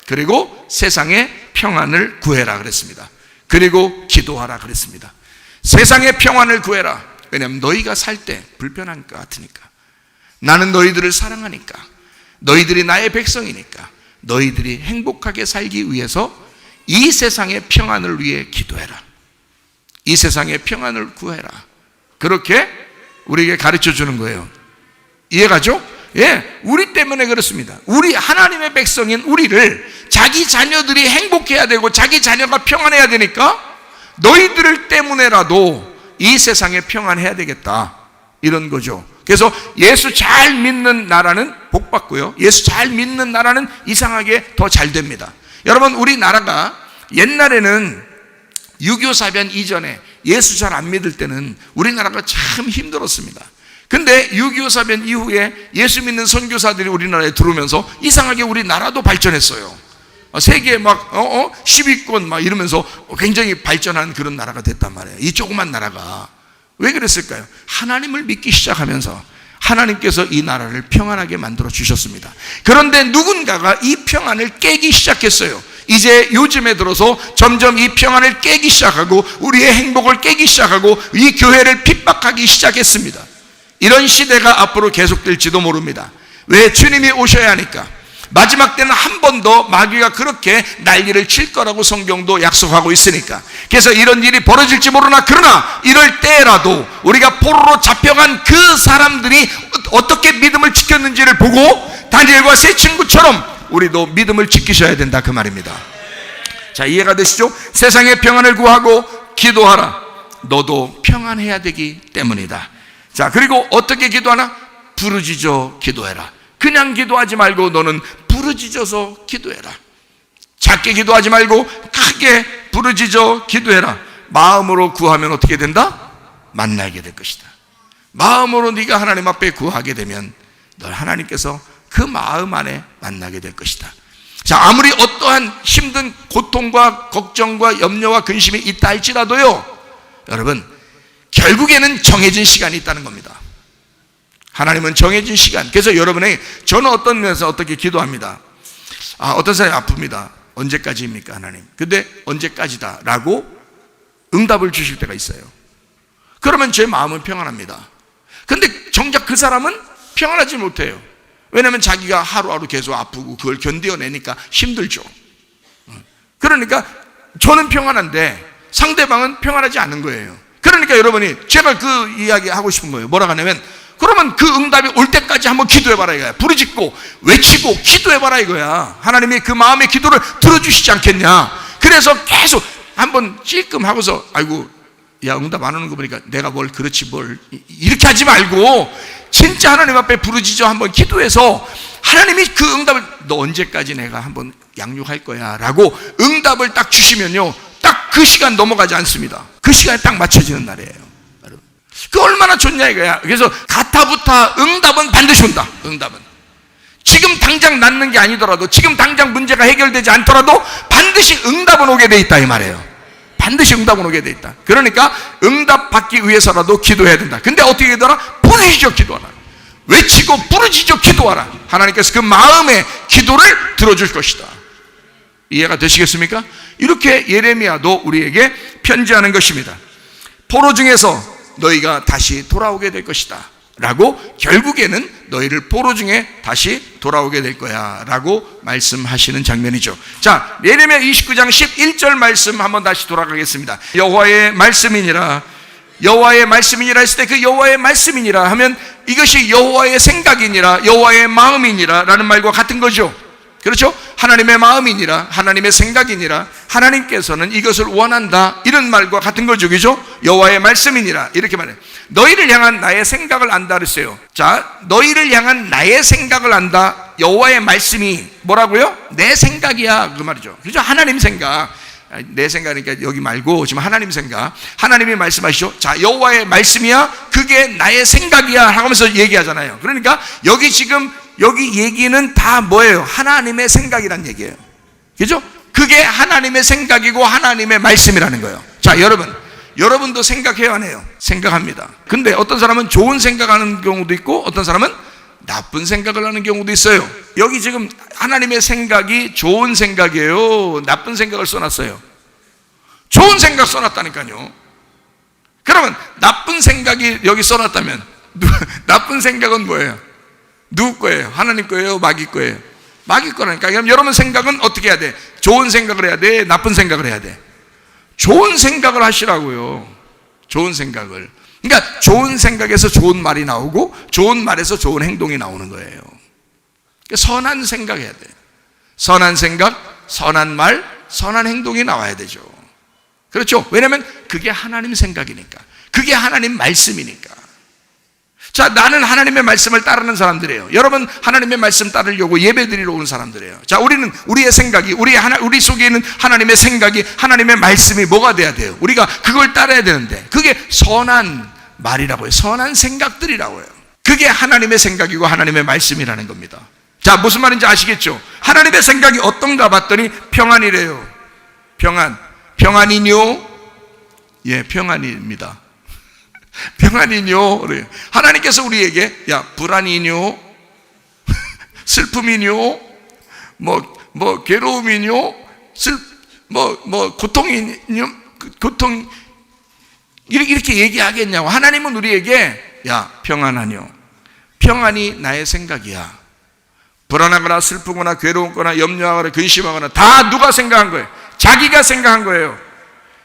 그리고 세상의 평안을 구해라 그랬습니다. 그리고 기도하라 그랬습니다. 세상의 평안을 구해라. 왜냐하면 너희가 살 때 불편한 것 같으니까. 나는 너희들을 사랑하니까. 너희들이 나의 백성이니까. 너희들이 행복하게 살기 위해서 이 세상의 평안을 위해 기도해라. 이 세상의 평안을 구해라. 그렇게 우리에게 가르쳐 주는 거예요. 이해가죠? 예, 우리 때문에 그렇습니다. 우리 하나님의 백성인 우리를 자기 자녀들이 행복해야 되고 자기 자녀가 평안해야 되니까 너희들 때문에라도 이 세상에 평안해야 되겠다, 이런 거죠. 그래서 예수 잘 믿는 나라는 복 받고요, 예수 잘 믿는 나라는 이상하게 더 잘 됩니다. 여러분, 우리나라가 옛날에는 6.25 사변 이전에 예수 잘 안 믿을 때는 우리나라가 참 힘들었습니다. 근데 6.25 사변 이후에 예수 믿는 선교사들이 우리나라에 들어오면서 이상하게 우리나라도 발전했어요. 세계 막 10위권 막 이러면서 굉장히 발전한 그런 나라가 됐단 말이에요. 이 조그만 나라가. 왜 그랬을까요? 하나님을 믿기 시작하면서 하나님께서 이 나라를 평안하게 만들어 주셨습니다. 그런데 누군가가 이 평안을 깨기 시작했어요. 이제 요즘에 들어서 점점 이 평안을 깨기 시작하고 우리의 행복을 깨기 시작하고 이 교회를 핍박하기 시작했습니다. 이런 시대가 앞으로 계속될지도 모릅니다. 왜? 주님이 오셔야 하니까. 마지막 때는 한 번 더 마귀가 그렇게 난리를 칠 거라고 성경도 약속하고 있으니까. 그래서 이런 일이 벌어질지 모르나, 그러나 이럴 때라도 우리가 포로로 잡혀간 그 사람들이 어떻게 믿음을 지켰는지를 보고 다니엘과 세 친구처럼 우리도 믿음을 지키셔야 된다, 그 말입니다. 자, 이해가 되시죠? 세상의 평안을 구하고 기도하라. 너도 평안해야 되기 때문이다. 자, 그리고 어떻게 기도하나? 부르짖어 기도해라. 그냥 기도하지 말고 너는 부르짖어서 기도해라. 작게 기도하지 말고 크게 부르짖어 기도해라. 마음으로 구하면 어떻게 된다? 만나게 될 것이다. 마음으로 네가 하나님 앞에 구하게 되면 널 하나님께서 그 마음 안에 만나게 될 것이다. 자, 아무리 어떠한 힘든 고통과 걱정과 염려와 근심이 있다 할지라도요, 여러분, 결국에는 정해진 시간이 있다는 겁니다. 하나님은 정해진 시간. 그래서 여러분의, 저는 어떤 면에서 어떻게 기도합니다. 어떤 사람이 아픕니다. 언제까지입니까, 하나님? 근데 언제까지다 라고 응답을 주실 때가 있어요. 그러면 제 마음은 평안합니다. 근데 정작 그 사람은 평안하지 못해요. 왜냐하면 자기가 하루하루 계속 아프고 그걸 견뎌내니까 힘들죠. 그러니까 저는 평안한데 상대방은 평안하지 않은 거예요. 그러니까 여러분이, 제가 그 이야기 하고 싶은 거예요. 뭐라고 하냐면, 그러면 그 응답이 올 때까지 한번 기도해봐라 이거야. 부르짖고 외치고 기도해봐라 이거야. 하나님이 그 마음의 기도를 들어주시지 않겠냐. 그래서 계속 한번 찔끔하고서, 아이고 야, 응답 안 오는 거 보니까 내가 뭘 그렇지 뭘, 이렇게 하지 말고 진짜 하나님 앞에 부르짖어 한번 기도해서 하나님이 그 응답을, 너 언제까지 내가 한번 양육할 거야 라고 응답을 딱 주시면요, 딱 그 시간 넘어가지 않습니다. 그 시간에 딱 맞춰지는 날이에요. 그 얼마나 좋냐 이거야. 그래서 가타부타 응답은 반드시 온다. 응답은 지금 당장 낫는 게 아니더라도, 지금 당장 문제가 해결되지 않더라도 반드시 응답은 오게 돼 있다 이 말이에요. 반드시 응답은 오게 돼 있다. 그러니까 응답 받기 위해서라도 기도해야 된다. 근데 어떻게 되더라? 부르짖어 기도하라. 외치고 부르짖어 기도하라. 하나님께서 그 마음의 기도를 들어줄 것이다. 이해가 되시겠습니까? 이렇게 예레미야도 우리에게 편지하는 것입니다. 포로 중에서 너희가 다시 돌아오게 될 것이다 라고, 결국에는 너희를 포로 중에 다시 돌아오게 될 거야 라고 말씀하시는 장면이죠. 자, 예레미야 29장 11절 말씀 한번 다시 돌아가겠습니다. 여호와의 말씀이니라, 여호와의 말씀이니라 했을 때 그 여호와의 말씀이니라 하면 이것이 여호와의 생각이니라, 여호와의 마음이니라 라는 말과 같은 거죠. 그렇죠? 하나님의 마음이니라, 하나님의 생각이니라, 하나님께서는 이것을 원한다, 이런 말과 같은 거죠. 그죠? 여호와의 말씀이니라 이렇게 말해요. 너희를 향한 나의 생각을 안다 그랬어요. 자, 너희를 향한 나의 생각을 안다. 여호와의 말씀이 뭐라고요? 내 생각이야 그 말이죠. 그죠? 하나님 생각. 내 생각이니까 여기 말고 지금 하나님 생각. 하나님이 말씀하시죠. 자, 여호와의 말씀이야, 그게 나의 생각이야 하면서 얘기하잖아요. 그러니까 여기 지금 여기 얘기는 다 뭐예요? 하나님의 생각이란 얘기예요. 그죠? 그게 하나님의 생각이고 하나님의 말씀이라는 거예요. 자, 여러분도 생각해야 하네요. 생각합니다. 근데 어떤 사람은 좋은 생각하는 경우도 있고 어떤 사람은 나쁜 생각을 하는 경우도 있어요. 여기 지금 하나님의 생각이 좋은 생각이에요, 나쁜 생각을 써놨어요? 좋은 생각 써놨다니까요. 그러면 나쁜 생각이 여기 써놨다면 나쁜 생각은 뭐예요? 누구 거예요? 하나님 거예요? 마귀 거예요? 마귀 거라니까. 그럼 여러분 생각은 어떻게 해야 돼? 좋은 생각을 해야 돼? 나쁜 생각을 해야 돼? 좋은 생각을 하시라고요. 좋은 생각을. 그러니까 좋은 생각에서 좋은 말이 나오고 좋은 말에서 좋은 행동이 나오는 거예요. 그러니까 선한 생각해야 돼요. 선한 생각, 선한 말, 선한 행동이 나와야 되죠. 그렇죠? 왜냐하면 그게 하나님 생각이니까, 그게 하나님 말씀이니까. 자, 나는 하나님의 말씀을 따르는 사람들이에요. 여러분 하나님의 말씀 따르려고 예배드리러 오는 사람들이에요. 자, 우리는 우리의 생각이, 우리 속에 있는 하나님의 생각이, 하나님의 말씀이 뭐가 돼야 돼요? 우리가 그걸 따라야 되는데, 그게 선한 말이라고 해요. 선한 생각들이라고 해요. 그게 하나님의 생각이고 하나님의 말씀이라는 겁니다. 자, 무슨 말인지 아시겠죠? 하나님의 생각이 어떤가 봤더니 평안이래요. 평안이뇨? 예, 평안입니다. 평안이뇨? 그래요. 하나님께서 우리에게 야, 불안이뇨? 슬픔이뇨? 뭐 괴로움이뇨? 고통이뇨? 고통 이렇게 얘기하겠냐고. 하나님은 우리에게 야, 평안하뇨? 평안이 나의 생각이야. 불안하거나 슬프거나 괴로웠거나 염려하거나 근심하거나 다 누가 생각한 거예요? 자기가 생각한 거예요.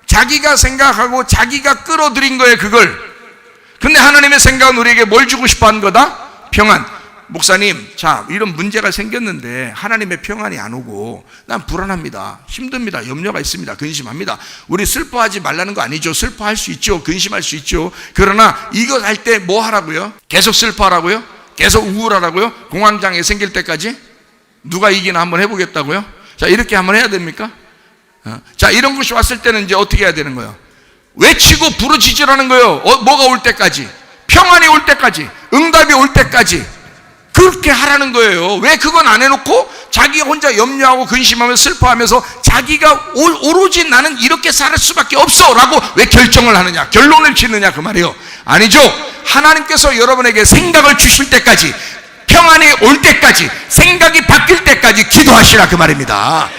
자기가 생각하고 자기가 끌어들인 거예요, 그걸. 근데 하나님의 생각은 우리에게 뭘 주고 싶어 한 거다? 평안. 목사님, 자, 이런 문제가 생겼는데 하나님의 평안이 안 오고 난 불안합니다, 힘듭니다, 염려가 있습니다, 근심합니다. 우리 슬퍼하지 말라는 거 아니죠. 슬퍼할 수 있죠, 근심할 수 있죠. 그러나 이거 할 때 뭐 하라고요? 계속 슬퍼하라고요? 계속 우울하라고요? 공황장애 생길 때까지? 누가 이기나 한번 해보겠다고요? 자, 이렇게 한번 해야 됩니까? 자, 이런 것이 왔을 때는 이제 어떻게 해야 되는 거예요? 외치고 부르짖으라는 거예요. 뭐가 올 때까지? 평안이 올 때까지, 응답이 올 때까지 그렇게 하라는 거예요. 왜 그건 안 해놓고 자기 혼자 염려하고 근심하며 슬퍼하면서 자기가 오로지 나는 이렇게 살 수밖에 없어 라고 왜 결정을 하느냐, 결론을 짓느냐, 그 말이에요. 아니죠. 하나님께서 여러분에게 생각을 주실 때까지, 평안이 올 때까지, 생각이 바뀔 때까지 기도하시라, 그 말입니다.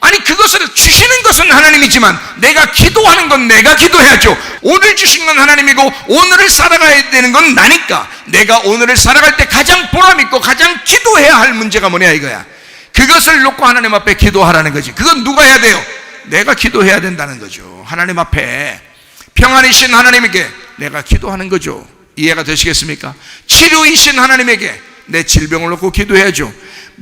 아니, 그것을 주시는 것은 하나님이지만 내가 기도하는 건 내가 기도해야죠. 오늘 주신 건 하나님이고 오늘을 살아가야 되는 건 나니까 내가 오늘을 살아갈 때 가장 보람있고 가장 기도해야 할 문제가 뭐냐 이거야. 그것을 놓고 하나님 앞에 기도하라는 거지. 그건 누가 해야 돼요? 내가 기도해야 된다는 거죠. 하나님 앞에 평안이신 하나님에게 내가 기도하는 거죠. 이해가 되시겠습니까? 치료이신 하나님에게 내 질병을 놓고 기도해야죠.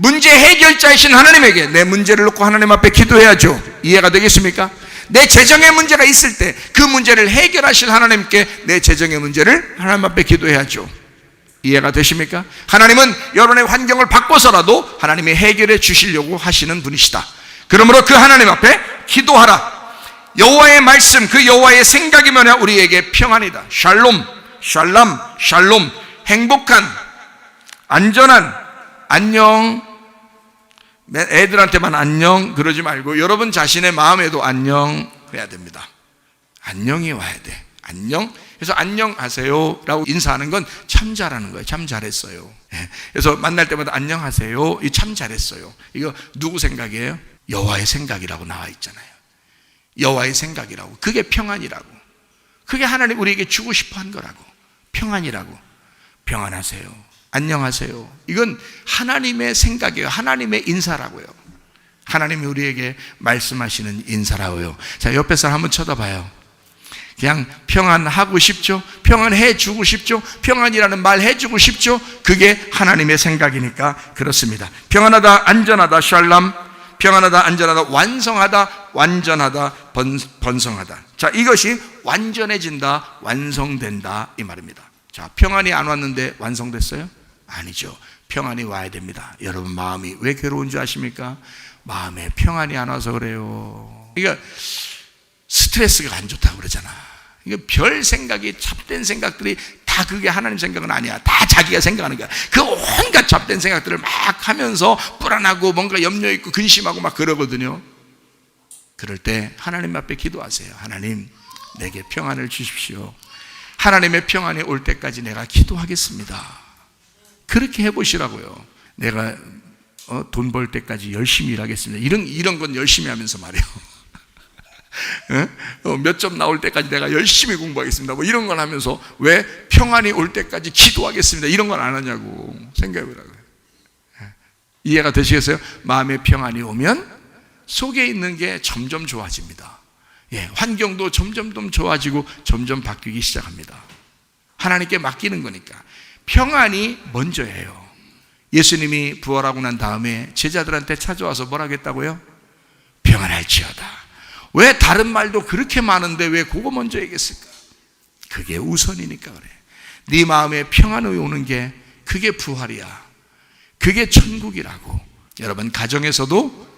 문제 해결자이신 하나님에게 내 문제를 놓고 하나님 앞에 기도해야죠. 이해가 되겠습니까? 내 재정의 문제가 있을 때 그 문제를 해결하실 하나님께 내 재정의 문제를 하나님 앞에 기도해야죠. 이해가 되십니까? 하나님은 여러분의 환경을 바꿔서라도 하나님이 해결해 주시려고 하시는 분이시다. 그러므로 그 하나님 앞에 기도하라. 여호와의 말씀, 그 여호와의 생각이 뭐냐? 우리에게 평안이다. 샬롬, 샬람, 샬롬. 행복한, 안전한, 안녕. 애들한테만 안녕 그러지 말고 여러분 자신의 마음에도 안녕 해야 됩니다. 안녕이 와야 돼. 안녕. 그래서 안녕하세요 라고 인사하는 건 참 잘하는 거예요. 참 잘했어요. 그래서 만날 때마다 안녕하세요, 이 참 잘했어요. 이거 누구 생각이에요? 여호와의 생각이라고 나와 있잖아요. 여호와의 생각이라고. 그게 평안이라고. 그게 하나님 우리에게 주고 싶어 한 거라고. 평안이라고. 평안하세요, 안녕하세요. 이건 하나님의 생각이에요. 하나님의 인사라고요. 하나님이 우리에게 말씀하시는 인사라고요. 자, 옆에 사람 한번 쳐다봐요. 그냥 평안하고 싶죠? 평안해 주고 싶죠? 평안이라는 말 해주고 싶죠? 그게 하나님의 생각이니까 그렇습니다. 평안하다, 안전하다, 샬람. 평안하다, 안전하다, 완성하다, 완전하다, 번성하다. 자, 이것이 완전해진다, 완성된다 이 말입니다. 자, 평안이 안 왔는데 완성됐어요? 아니죠. 평안이 와야 됩니다. 여러분 마음이 왜 괴로운 줄 아십니까? 마음에 평안이 안 와서 그래요. 그러니까 스트레스가 안 좋다고 그러잖아. 이거 별 생각이, 잡된 생각들이 다 그게 하나님 생각은 아니야. 다 자기가 생각하는 거야. 그 온갖 잡된 생각들을 막 하면서 불안하고 뭔가 염려 있고 근심하고 막 그러거든요. 그럴 때 하나님 앞에 기도하세요. 하나님, 내게 평안을 주십시오. 하나님의 평안이 올 때까지 내가 기도하겠습니다. 그렇게 해보시라고요. 내가 돈 벌 때까지 열심히 일하겠습니다. 이런 건 열심히 하면서 말이에요. 몇 점 나올 때까지 내가 열심히 공부하겠습니다. 뭐 이런 걸 하면서 왜 평안이 올 때까지 기도하겠습니다. 이런 걸 안 하냐고 생각해보라고요. 이해가 되시겠어요? 마음의 평안이 오면 속에 있는 게 점점 좋아집니다. 환경도 점점 좋아지고 점점 바뀌기 시작합니다. 하나님께 맡기는 거니까 평안이 먼저예요. 예수님이 부활하고 난 다음에 제자들한테 찾아와서 뭐라고 했다고요? 평안할지어다. 왜 다른 말도 그렇게 많은데 왜 그거 먼저 얘기했을까? 그게 우선이니까 그래. 네 마음에 평안이 오는 게 그게 부활이야. 그게 천국이라고. 여러분, 가정에서도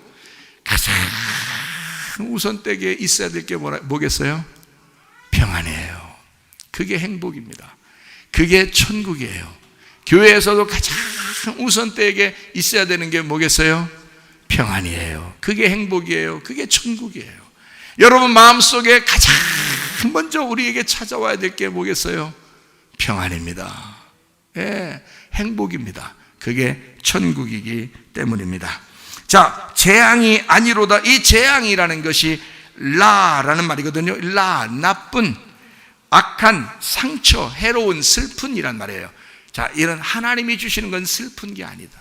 가장 우선되게 있어야 될 게 뭐겠어요? 평안이에요. 그게 행복입니다. 그게 천국이에요. 교회에서도 가장 우선되게 있어야 되는 게 뭐겠어요? 평안이에요. 그게 행복이에요. 그게 천국이에요. 여러분 마음속에 가장 먼저 우리에게 찾아와야 될 게 뭐겠어요? 평안입니다. 예, 행복입니다. 그게 천국이기 때문입니다. 자, 재앙이 아니로다. 이 재앙이라는 것이 라라는 말이거든요. 라, 나쁜, 악한, 상처, 해로운, 슬픈이란 말이에요. 자, 이런 하나님이 주시는 건 슬픈 게 아니다.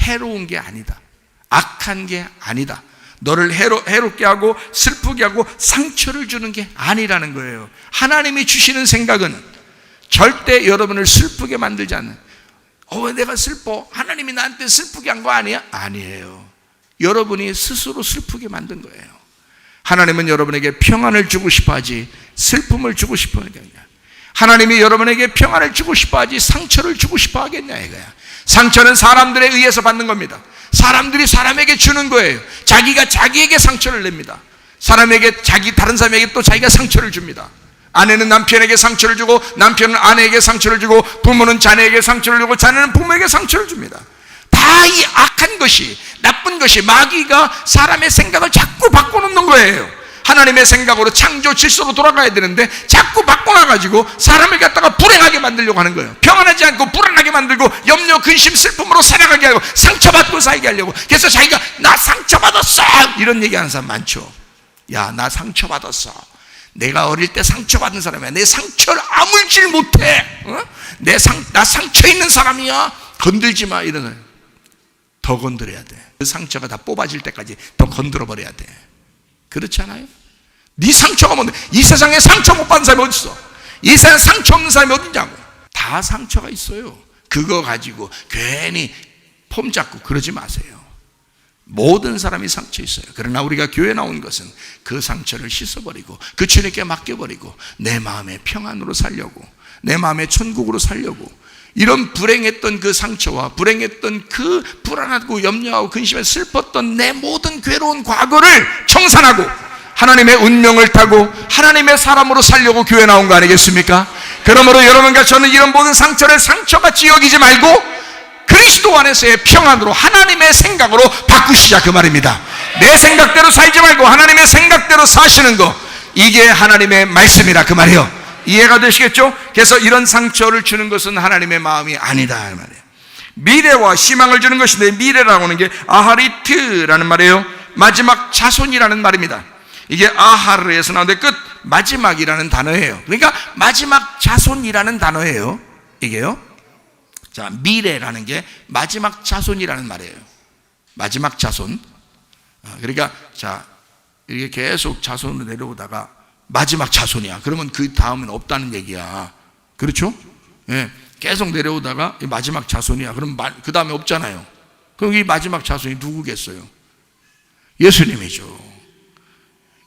해로운 게 아니다. 악한 게 아니다. 너를 해롭게 하고 슬프게 하고 상처를 주는 게 아니라는 거예요. 하나님이 주시는 생각은 절대 여러분을 슬프게 만들지 않는. 왜 내가 슬퍼? 하나님이 나한테 슬프게 한 거 아니야? 아니에요. 여러분이 스스로 슬프게 만든 거예요. 하나님은 여러분에게 평안을 주고 싶어 하지 슬픔을 주고 싶어 하는 게 아니야. 하나님이 여러분에게 평안을 주고 싶어 하지 상처를 주고 싶어 하겠냐 이거야. 상처는 사람들에 의해서 받는 겁니다. 사람들이 사람에게 주는 거예요. 자기가 자기에게 상처를 냅니다. 다른 사람에게 또 자기가 상처를 줍니다. 아내는 남편에게 상처를 주고, 남편은 아내에게 상처를 주고, 부모는 자녀에게 상처를 주고, 자녀는 부모에게 상처를 줍니다. 다 이 악한 것이, 나쁜 것이, 마귀가 사람의 생각을 자꾸 바꿔놓는 거예요. 하나님의 생각으로 창조 질서로 돌아가야 되는데 자꾸 바꿔놔가지고 사람을 갖다가 불행하게 만들려고 하는 거예요. 평안하지 않고 불안하게 만들고 염려, 근심, 슬픔으로 살아가게 하고 상처받고 살게 하려고. 그래서 자기가 나 상처받았어 이런 얘기하는 사람 많죠. 야, 나 상처받았어. 내가 어릴 때 상처받은 사람이야. 내 상처를 아물질 못해. 나 상처 있는 사람이야. 건들지 마. 이러는. 더 건드려야 돼. 그 상처가 다 뽑아질 때까지 더 건드려 버려야 돼. 그렇지 않아요? 네 상처가 뭔데? 이 세상에 상처 못 받는 사람이 어디 있어? 이 세상에 상처 없는 사람이 어디냐고. 다 상처가 있어요. 그거 가지고 괜히 폼 잡고 그러지 마세요. 모든 사람이 상처 있어요. 그러나 우리가 교회 나온 것은 그 상처를 씻어버리고 그 주님께 맡겨버리고 내 마음의 평안으로 살려고, 내 마음의 천국으로 살려고, 이런 불행했던 그 상처와 불행했던 그 불안하고 염려하고 근심에 슬펐던 내 모든 괴로운 과거를 청산하고 하나님의 운명을 타고 하나님의 사람으로 살려고 교회 나온 거 아니겠습니까? 그러므로 여러분과 저는 이런 모든 상처를 상처같이 여기지 말고 그리스도 안에서의 평안으로 하나님의 생각으로 바꾸시자 그 말입니다. 내 생각대로 살지 말고 하나님의 생각대로 사시는 거, 이게 하나님의 말씀이라 그 말이에요. 이해가 되시겠죠? 그래서 이런 상처를 주는 것은 하나님의 마음이 아니다 말이에요. 미래와 희망을 주는 것인데, 미래라고 하는 게 아하리트라는 말이에요. 마지막 자손이라는 말입니다. 이게 아하르에서 나오는데 끝 마지막이라는 단어예요. 그러니까 마지막 자손이라는 단어예요. 이게요. 자, 미래라는 게 마지막 자손이라는 말이에요. 마지막 자손. 그러니까 자, 이게 계속 자손으로 내려오다가 마지막 자손이야. 그러면 그 다음은 없다는 얘기야. 그렇죠? 예, 계속 내려오다가 마지막 자손이야. 그럼 그 다음에 없잖아요. 그럼 이 마지막 자손이 누구겠어요? 예수님이죠.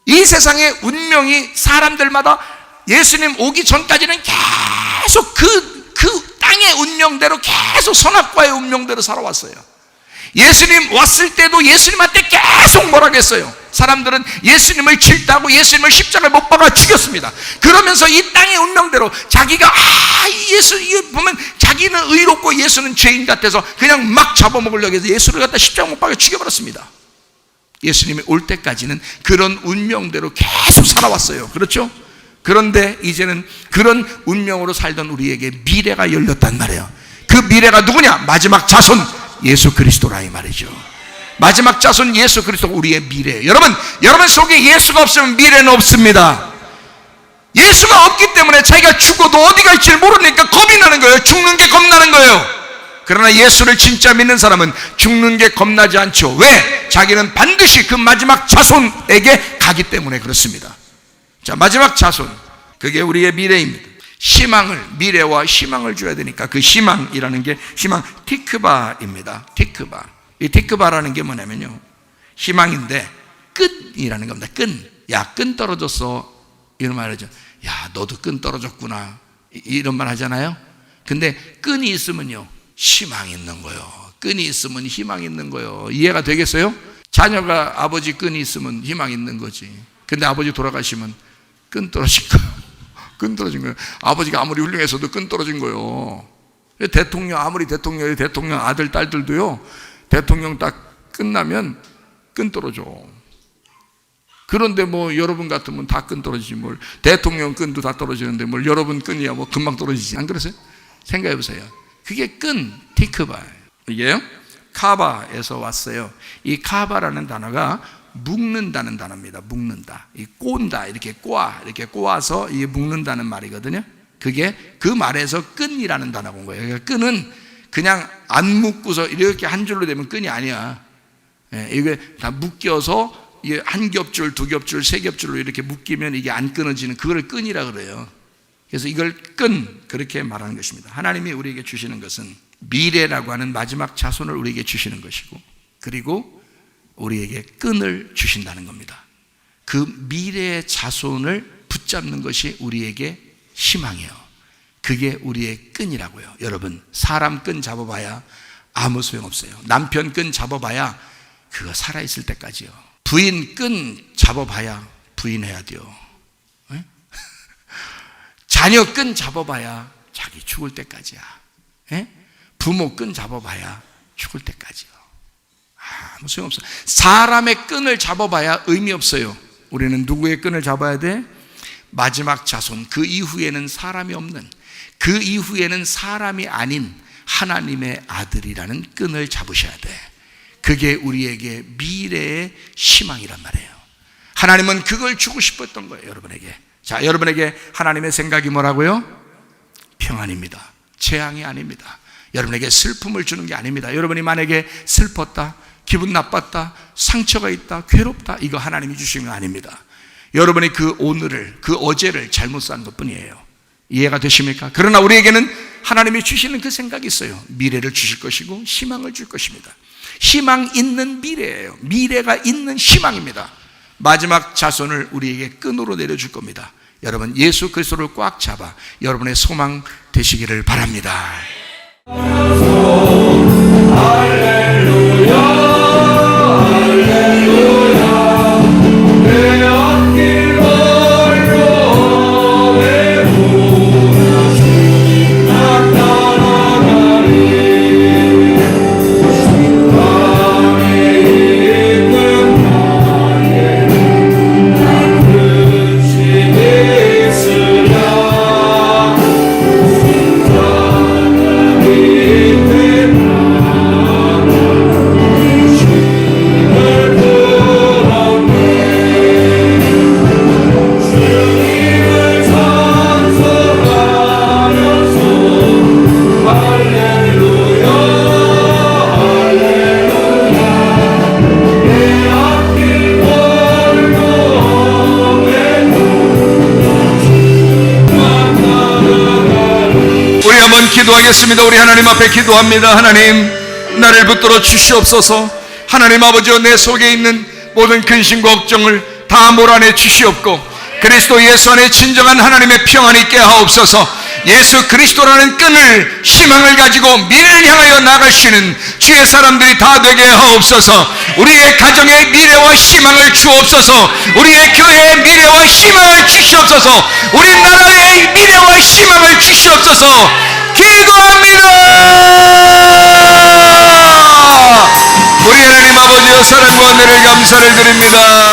이 세상의 운명이 사람들마다 예수님 오기 전까지는 계속 그 땅의 운명대로 계속 선악과의 운명대로 살아왔어요. 예수님 왔을 때도 예수님한테 계속 뭐라고 했어요? 사람들은 예수님을 질타하고 예수님을 십자가에 못 박아 죽였습니다. 그러면서 이 땅의 운명대로 자기가 예수 보면 자기는 의롭고 예수는 죄인 같아서 그냥 막 잡아먹으려고 해서 예수를 갖다 십자가 못 박아 죽여버렸습니다. 예수님이 올 때까지는 그런 운명대로 계속 살아왔어요. 그렇죠? 그런데 이제는 그런 운명으로 살던 우리에게 미래가 열렸단 말이에요. 그 미래가 누구냐? 마지막 자손 예수 그리스도라 이 말이죠. 마지막 자손 예수 그리스도가 우리의 미래예요. 여러분 속에 예수가 없으면 미래는 없습니다. 예수가 없기 때문에 자기가 죽어도 어디 갈지 모르니까 겁이 나는 거예요. 죽는 게 겁나는 거예요. 그러나 예수를 진짜 믿는 사람은 죽는 게 겁나지 않죠. 왜? 자기는 반드시 그 마지막 자손에게 가기 때문에 그렇습니다. 자, 마지막 자손, 그게 우리의 미래입니다. 희망을, 미래와 희망을 줘야 되니까 그 희망이라는 게 희망 티크바입니다. 티크바. 이 티크바라는 게 뭐냐면요, 희망인데 끈이라는 겁니다. 끈. 야, 끈 떨어졌어. 이런 말 하죠. 야, 너도 끈 떨어졌구나. 이런 말 하잖아요. 근데 끈이 있으면요, 희망이 있는 거예요. 끈이 있으면 희망이 있는 거예요. 이해가 되겠어요? 자녀가 아버지 끈이 있으면 희망이 있는 거지. 근데 아버지 돌아가시면 끈 떨어진 거예요. 끈 떨어진 거예요. 아버지가 아무리 훌륭해서도 끈 떨어진 거예요. 대통령, 아무리 대통령이 대통령 아들, 딸들도요, 대통령 딱 끝나면 끈 떨어져. 그런데 뭐 여러분 같으면 다 끈 떨어지지 뭘. 대통령 끈도 다 떨어지는데 뭘 여러분 끈이야 뭐 금방 떨어지지. 안 그러세요? 생각해 보세요. 그게 끈, 티크바예요. 이게요, 카바에서 왔어요. 이 카바라는 단어가 묶는다는 단어입니다. 묶는다. 이 꼰다, 이렇게 꼬아, 이렇게 꼬아서 이게 묶는다는 말이거든요. 그게 그 말에서 끈이라는 단어가 온 거예요. 그러니까 끈은 그냥 안 묶고서 이렇게 한 줄로 되면 끈이 아니야. 이게 다 묶여서 이게 한 겹줄, 두 겹줄, 세 겹줄로 이렇게 묶이면 이게 안 끊어지는 그걸 끈이라 그래요. 그래서 이걸 끈, 그렇게 말하는 것입니다. 하나님이 우리에게 주시는 것은 미래라고 하는 마지막 자손을 우리에게 주시는 것이고, 그리고 우리에게 끈을 주신다는 겁니다. 그 미래의 자손을 붙잡는 것이 우리에게 희망이에요. 그게 우리의 끈이라고요. 여러분, 사람 끈 잡아봐야 아무 소용없어요. 남편 끈 잡아봐야 그거 살아있을 때까지요. 부인 끈 잡아봐야 부인해야 돼요. 네? 자녀 끈 잡아봐야 자기 죽을 때까지야. 네? 부모 끈 잡아봐야 죽을 때까지요. 아무 소용없어. 사람의 끈을 잡아봐야 의미 없어요. 우리는 누구의 끈을 잡아야 돼? 마지막 자손, 그 이후에는 사람이 없는, 그 이후에는 사람이 아닌 하나님의 아들이라는 끈을 잡으셔야 돼. 그게 우리에게 미래의 희망이란 말이에요. 하나님은 그걸 주고 싶었던 거예요, 여러분에게. 자, 여러분에게 하나님의 생각이 뭐라고요? 평안입니다. 재앙이 아닙니다. 여러분에게 슬픔을 주는 게 아닙니다. 여러분이 만약에 슬펐다, 기분 나빴다, 상처가 있다, 괴롭다, 이거 하나님이 주신 거 아닙니다. 여러분이 그 오늘을, 그 어제를 잘못 산 것 뿐이에요. 이해가 되십니까? 그러나 우리에게는 하나님이 주시는 그 생각이 있어요. 미래를 주실 것이고 희망을 줄 것입니다. 희망 있는 미래예요. 미래가 있는 희망입니다. 마지막 자손을 우리에게 끈으로 내려줄 겁니다. 여러분, 예수 그리스도를 꽉 잡아 여러분의 소망 되시기를 바랍니다. 기도하겠습니다. 우리 하나님 앞에 기도합니다. 하나님, 나를 붙들어 주시옵소서. 하나님 아버지여, 내 속에 있는 모든 근심과 걱정을 다 몰아내 주시옵고, 그리스도 예수 안에 진정한 하나님의 평안이 있게 하옵소서. 예수 그리스도라는 끈을, 희망을 가지고 미래를 향하여 나갈 수 있는 주의 사람들이 다 되게 하옵소서. 우리의 가정의 미래와 희망을 주옵소서. 우리의 교회의 미래와 희망을 주시옵소서. 우리나라의 미래와 희망을 주시옵소서. 기도합니다. 우리 하나님 아버지여, 사랑과 은혜를 감사를 드립니다.